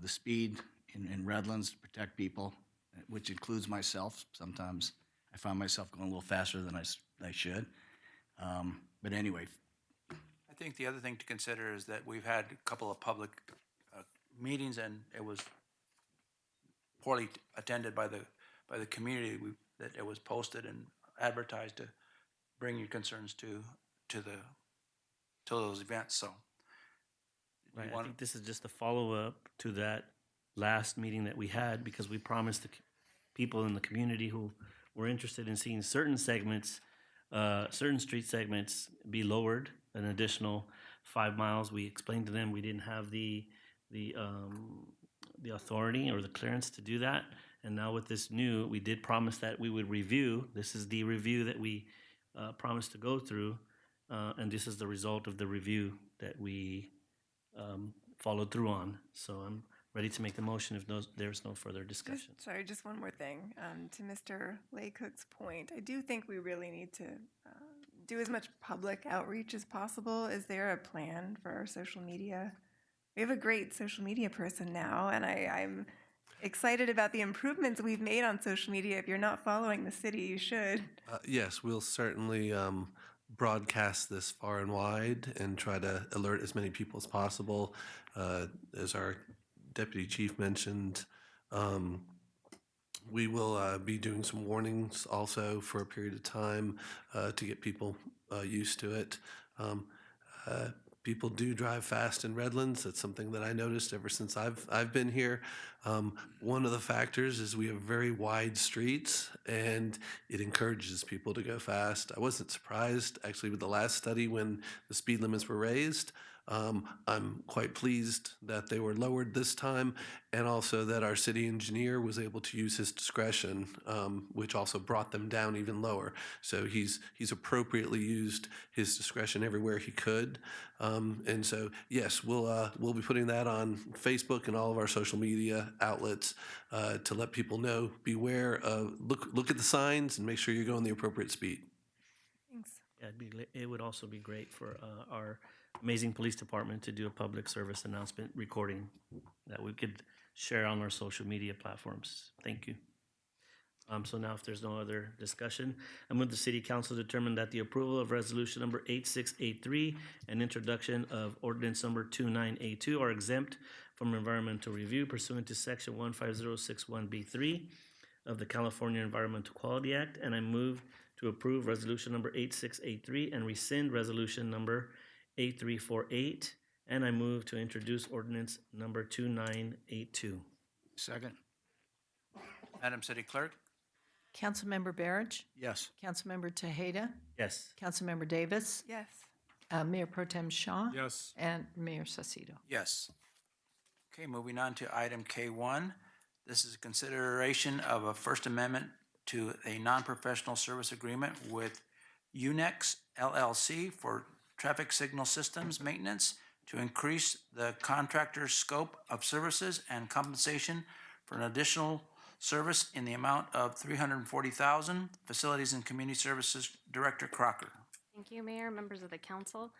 the speed in Redlands to protect people, which includes myself. Sometimes I find myself going a little faster than I should. But anyway. I think the other thing to consider is that we've had a couple of public meetings, and it was poorly attended by the community. That it was posted and advertised to bring your concerns to those events. So, Right, I think this is just a follow-up to that last meeting that we had, because we promised the people in the community who were interested in seeing certain segments, certain street segments be lowered an additional 5 miles. We explained to them we didn't have the authority or the clearance to do that. And now with this new, we did promise that we would review. This is the review that we promised to go through. And this is the result of the review that we followed through on. So I'm ready to make the motion if there's no further discussion. Just one more thing. To Mr. Laycook's point, I do think we really need to do as much public outreach as possible. Is there a plan for our social media? We have a great social media person now, and I'm excited about the improvements we've made on social media. If you're not following the city, you should. Yes, we'll certainly broadcast this far and wide and try to alert as many people as possible. As our deputy chief mentioned, we will be doing some warnings also for a period of time to get people used to it. People do drive fast in Redlands. That's something that I noticed ever since I've been here. One of the factors is we have very wide streets, and it encourages people to go fast. I wasn't surprised, actually, with the last study when the speed limits were raised. I'm quite pleased that they were lowered this time, and also that our city engineer was able to use his discretion, which also brought them down even lower. So he's appropriately used his discretion everywhere he could. And so, yes, we'll be putting that on Facebook and all of our social media outlets to let people know, beware, look at the signs and make sure you're going the appropriate speed. Thanks. Yeah, it would also be great for our amazing police department to do a public service announcement recording that we could share on our social media platforms. Thank you. So now, if there's no other discussion, I move the city council determine that the approval of resolution number 8683 and introduction of ordinance number 2982 are exempt from environmental review pursuant to section 15061B3 of the California Environmental Quality Act, and I move to approve resolution number 8683 and rescind resolution number 8348, and I move to introduce ordinance number 2982. Second. Madam City Clerk? Councilmember BARICH? Yes. Councilmember TEJEDA? Yes. Councilmember Davis? Yes. Mayor Pro Tem Shaw? Yes. And Mayor Saucedo. Yes. Okay, moving on to item K1. This is a consideration of a First Amendment to a non-professional service agreement with Yunex LLC for traffic signal systems maintenance to increase the contractor's scope of services and compensation for an additional service in the amount of $340,000. Facilities and Community Services Director Crocker. Thank you, Mayor, members of the council.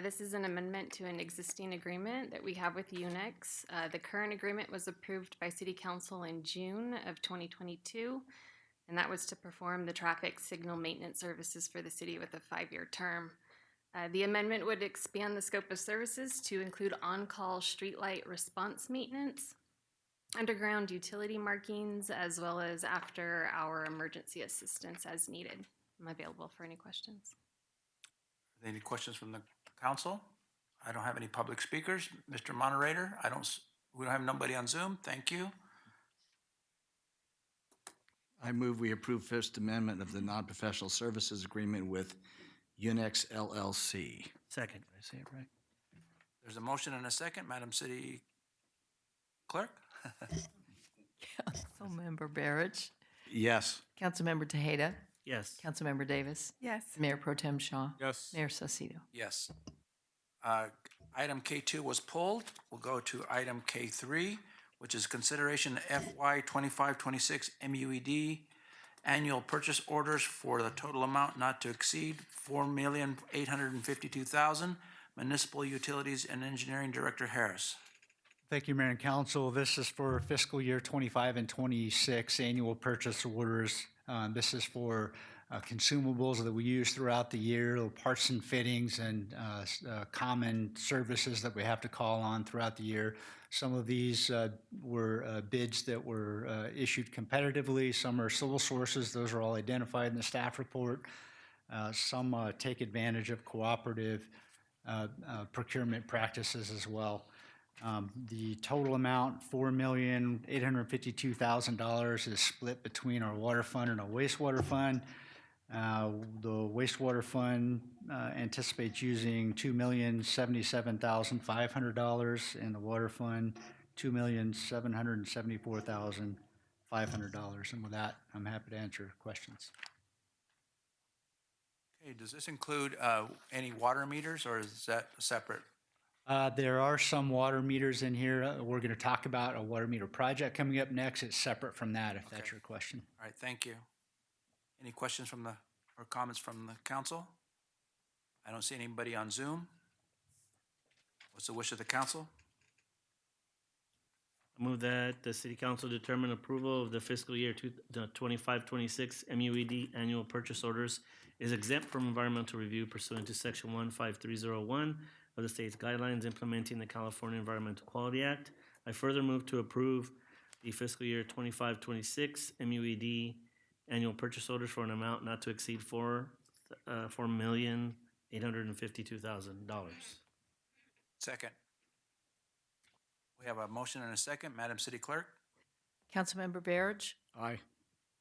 This is an amendment to an existing agreement that we have with Yunex. The current agreement was approved by City Council in June of 2022, and that was to perform the traffic signal maintenance services for the city with a 5-year term. The amendment would expand the scope of services to include on-call streetlight response maintenance, underground utility markings, as well as after-hour emergency assistance as needed. I'm available for any questions. Are there any questions from the council? I don't have any public speakers. Mr. Moderator, we don't have nobody on Zoom. Thank you. I move we approve First Amendment of the non-professional services agreement with Yunex LLC. Second. Did I say it right? There's a motion and a second. Madam City Clerk? Councilmember BARICH. Yes. Councilmember Tejeda. Yes. Councilmember Davis. Yes. Mayor Pro Tem Shaw. Yes. Mayor Saucedo. Yes. Item K2 was pulled. We'll go to item K3, which is consideration FY 25-26 MUED annual purchase orders for the total amount not to exceed $4,852,000. Municipal Utilities and Engineering Director Harris. Thank you, Mayor and Council. This is for fiscal year 25 and 26 annual purchase orders. This is for consumables that we use throughout the year, parts and fittings and common services that we have to call on throughout the year. Some of these were bids that were issued competitively. Some are sole sources. Those are all identified in the staff report. Some take advantage of cooperative procurement practices as well. The total amount, $4,852,000, is split between our water fund and our wastewater fund. The wastewater fund anticipates using $2,077,500, and the water fund, $2,774,500. And with that, I'm happy to answer questions. Okay, does this include any water meters, or is that separate? There are some water meters in here. We're going to talk about a water meter project coming up next. It's separate from that, if that's your question. All right, thank you. Any questions from or comments from the council? I don't see anybody on Zoom. What's the wish of the council? I move that the city council determine approval of the fiscal year 25-26 MUED annual purchase orders is exempt from environmental review pursuant to section 15301 of the state's guidelines implementing the California Environmental Quality Act. I further move to approve the fiscal year 25-26 MUED annual purchase orders for an amount not to exceed $4,852,000. Second. We have a motion and a second. Madam City Clerk? Councilmember BARICH. Aye.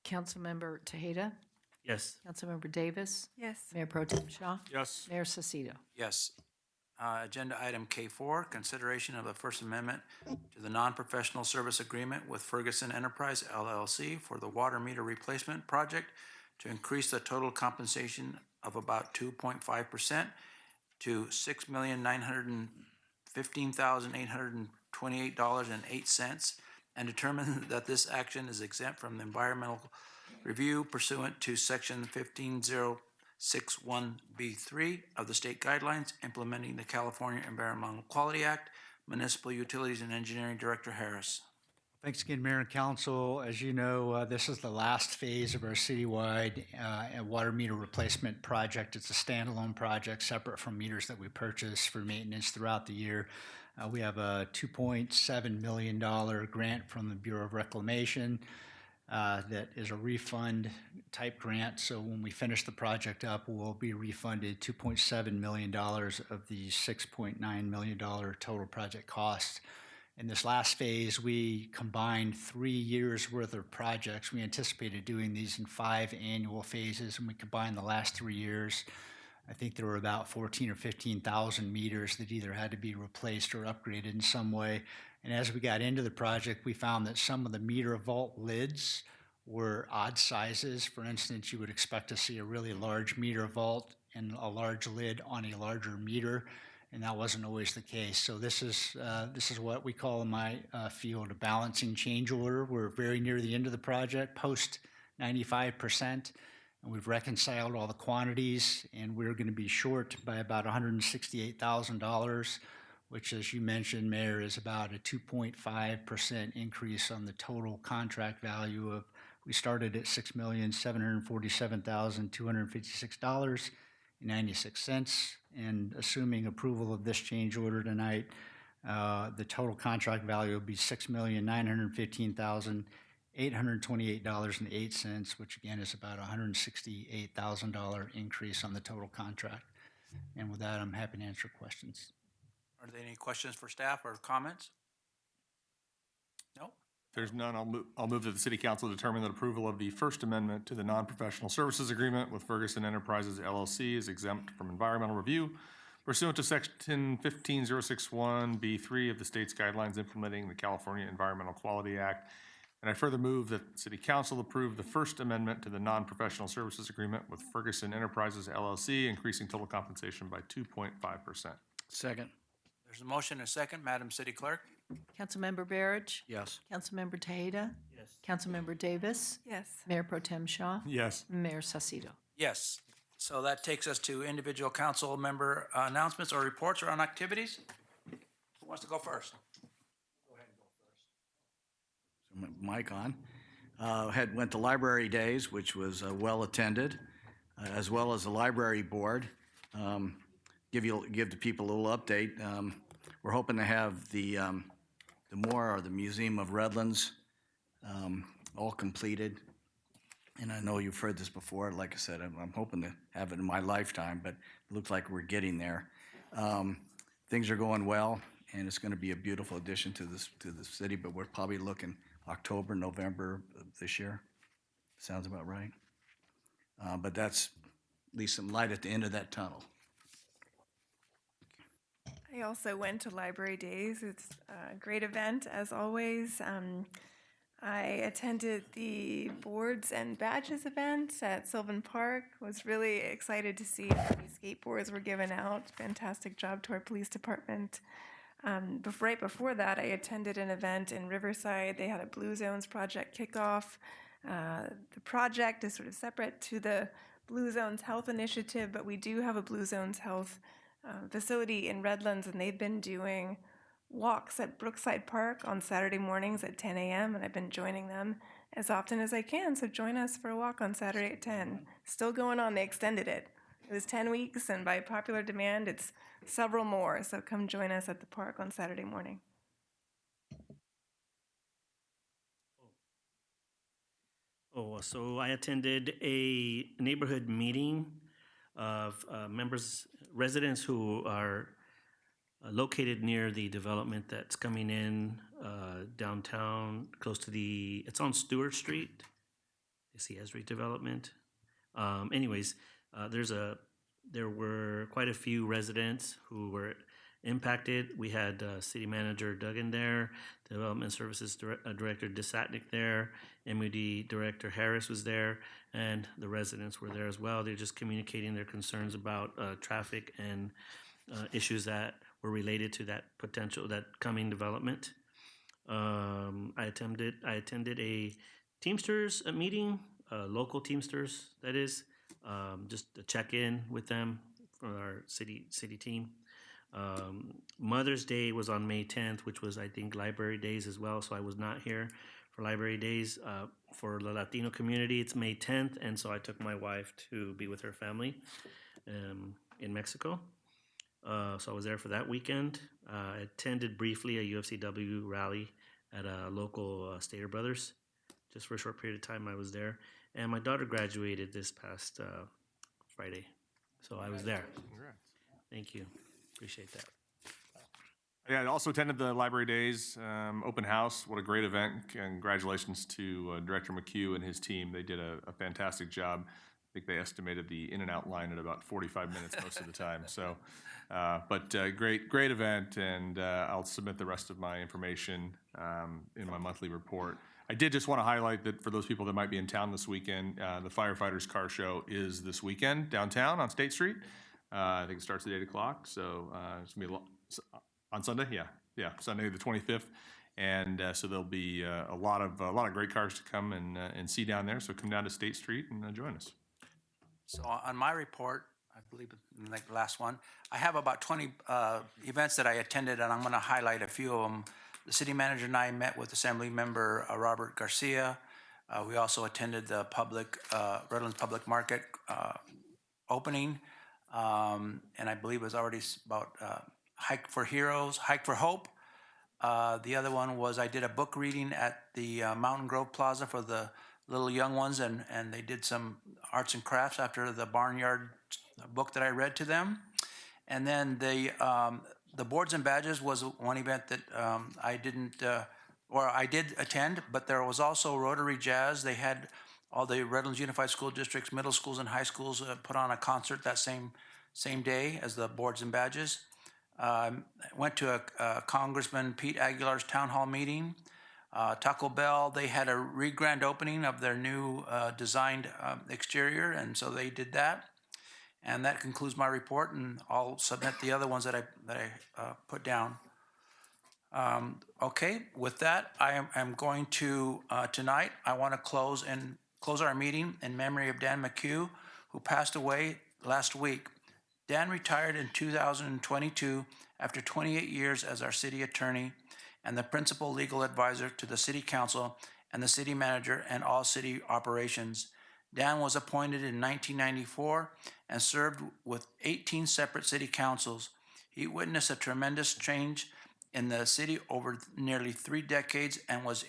Councilmember Tejeda. Yes. Councilmember Davis. Yes. Mayor Pro Tem Shaw. Yes. Mayor Saucedo. Yes. Agenda item K4, consideration of the First Amendment to the non-professional service agreement with Ferguson Enterprises LLC for the water meter replacement project to increase the total compensation of about 2.5% to $6,915,828.08, and determine that this action is exempt from the environmental review pursuant to section 15061B3 of the state guidelines implementing the California Environmental Quality Act. Municipal Utilities and Engineering Director Harris. Thanks again, Mayor and Council. As you know, this is the last phase of our citywide water meter replacement project. It's a standalone project separate from meters that we purchase for maintenance throughout the year. We have a $2.7 million grant from the Bureau of Reclamation that is a refund type grant. So when we finish the project up, we'll be refunded $2.7 million of the $6.9 million total project cost. In this last phase, we combined 3 years worth of projects. We anticipated doing these in 5 annual phases, and we combined the last 3 years. I think there were about 14 or 15,000 meters that either had to be replaced or upgraded in some way. And as we got into the project, we found that some of the meter vault lids were odd sizes. For instance, you would expect to see a really large meter vault and a large lid on a larger meter, and that wasn't always the case. So this is what we call in my field a balancing change order. We're very near the end of the project, post 95%, and we've reconciled all the quantities, and we're going to be short by about $168,000, which, as you mentioned, Mayor, is about a 2.5% increase on the total contract value of. We started at $6,747,256.96, and assuming approval of this change order tonight, the total contract value will be $6,915,828.08, which again is about a $168,000 increase on the total contract. And with that, I'm happy to answer questions. Are there any questions for staff or comments? No? If there's none, I'll move that the City Council determine that approval of the First Amendment to the non-professional services agreement with Ferguson Enterprises LLC is exempt from environmental review pursuant to section 15061B3 of the state's guidelines implementing the California Environmental Quality Act, And I further move that City Council approve the First Amendment to the non-professional services agreement with Ferguson Enterprises LLC, increasing total compensation by 2.5%. Second. There's a motion and a second. Madam City Clerk? Councilmember BARICH? Yes. Councilmember TEJEDA? Yes. Councilmember Davis? Yes. Mayor Pro Tem Shaw? Yes. Mayor Saucedo? Yes. So that takes us to individual council member announcements or reports or on activities. Who wants to go first? Mic on. Went to Library Days, which was well attended, as well as the library board. Give the people a little update. We're hoping to have the Museum of Redlands all completed. And I know you've heard this before. Like I said, I'm hoping to have it in my lifetime, but it looks like we're getting there. Things are going well, and it's going to be a beautiful addition to the city. But we're probably looking October, November of this year. Sounds about right. But that's at least some light at the end of that tunnel. I also went to Library Days. It's a great event, as always. I attended the Boards and Badges event at Sylvan Park. Was really excited to see how many skateboards were given out. Fantastic job to our police department. Right before that, I attended an event in Riverside. They had a Blue Zones project kickoff. The project is sort of separate to the Blue Zones Health Initiative, but we do have a Blue Zones Health facility in Redlands, and they've been doing walks at Brookside Park on Saturday mornings at 10 a.m., and I've been joining them as often as I can, so join us for a walk on Saturday at 10. Still going on, they extended it. It was 10 weeks, and by popular demand, it's several more, so come join us at the park on Saturday morning. So I attended a neighborhood meeting of residents who are located near the development that's coming in downtown, close to it's on Stewart Street. It's the Esri development. There were quite a few residents who were impacted. We had City Manager DUGGAN there, Development Services Director Desatnik there, MUD Director Harris was there, and the residents were there as well. They're just communicating their concerns about traffic and issues that were related to that coming development. I attended a Teamsters meeting, local Teamsters, that is, just to check in with them from our city team. Mother's Day was on May 10th, which was, I think, Library Days as well, so I was not here for Library Days. For the Latino community, it's May 10th, and so I took my wife to be with her family in Mexico. So I was there for that weekend. I attended briefly a UFCW rally at a local Stater Brothers. Just for a short period of time I was there. And my daughter graduated this past Friday, so I was there. Congrats. Thank you. Appreciate that. Yeah, I also attended the Library Days open house. What a great event. Congratulations to Director McHugh and his team. They did a fantastic job. I think they estimated the in and out line at about 45 minutes most of the time. So, great event, and I'll submit the rest of my information in my monthly report. I did just want to highlight that for those people that might be in town this weekend, the Firefighters Car Show is this weekend downtown on State Street. I think it starts at 8 o'clock, so it's going to be on Sunday? Yeah, Sunday the 25th. And so there'll be a lot of great cars to come and see down there. So come down to State Street and join us. So on my report, I believe like the last one, I have about 20 events that I attended, and I'm going to highlight a few of them. The city manager and I met with Assembly Member Robert GARCIA. We also attended the Redlands Public Market opening, and I believe it was already about Hike for Heroes, Hike for Hope. The other one was I did a book reading at the Mountain Grove Plaza for the little young ones, and they did some arts and crafts after the Barnyard book that I read to them. And then the Boards and Badges was one event that I did attend, but there was also Rotary Jazz. They had all the Redlands Unified School Districts, middle schools and high schools put on a concert that same day as the Boards and Badges. Went to a Congressman Pete Aguilar's town hall meeting. Taco Bell, they had a re-grand opening of their new designed exterior, and so they did that. And that concludes my report, and I'll submit the other ones that I put down. Okay, with that, I am going to, tonight, I want to close our meeting in memory of Dan McHugh, who passed away last week. Dan retired in 2022 after 28 years as our city attorney and the principal legal advisor to the city council and the city manager and all city operations. Dan was appointed in 1994 and served with 18 separate city councils. He witnessed a tremendous change in the city over nearly 3 decades and was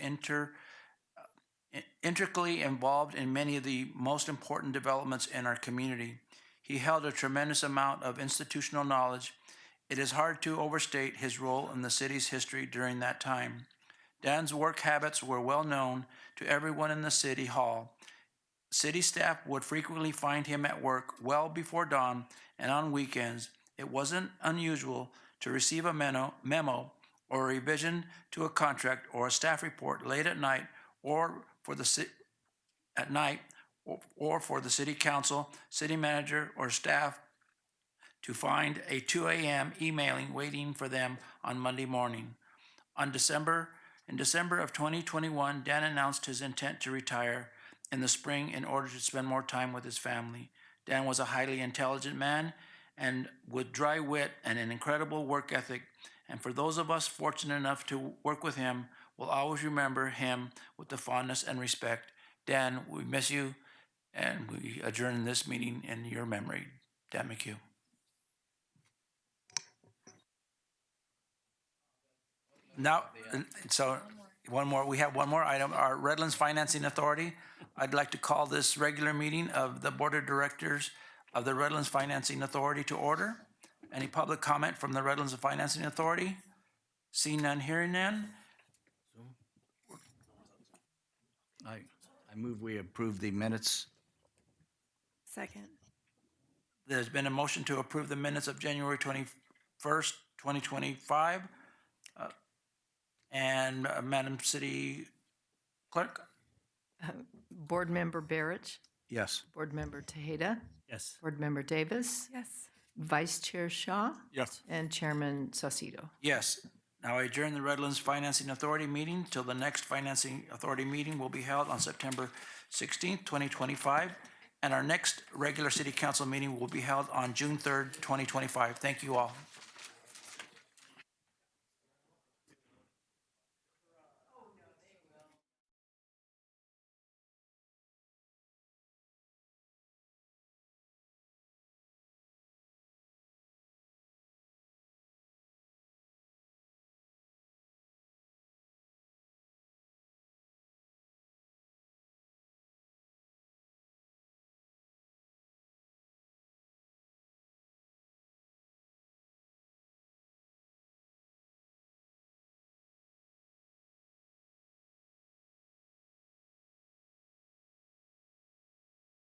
intricately involved in many of the most important developments in our community. He held a tremendous amount of institutional knowledge. It is hard to overstate his role in the city's history during that time. Dan's work habits were well known to everyone in the city hall. City staff would frequently find him at work well before dawn and on weekends. It wasn't unusual to receive a memo or a revision to a contract or a staff report late at night or for the city council, city manager, or staff to find a 2 a.m. emailing waiting for them on Monday morning. In December of 2021, Dan announced his intent to retire in the spring in order to spend more time with his family. Dan was a highly intelligent man and with dry wit and an incredible work ethic. And for those of us fortunate enough to work with him, we'll always remember him with the fondness and respect. Dan, we miss you, and we adjourn this meeting in your memory. Dan McHugh. Now, so we have one more item, our Redlands Financing Authority. I'd like to call this regular meeting of the Board of Directors of the Redlands Financing Authority to order. Any public comment from the Redlands Financing Authority? Seeing none, hearing none. I move we approve the minutes. Second. There's been a motion to approve the minutes of January 21st, 2025. And Madam City Clerk? Board Member BARICH? Yes. Board Member TEJEDA? Yes. Board Member Davis? Yes. Vice Chair Shaw? Yes. And Chairman Saucedo? Yes. Now I adjourn the Redlands Financing Authority meeting till the next Financing Authority meeting will be held on September 16th, 2025. And our next regular City Council meeting will be held on June 3rd, 2025. Thank you all.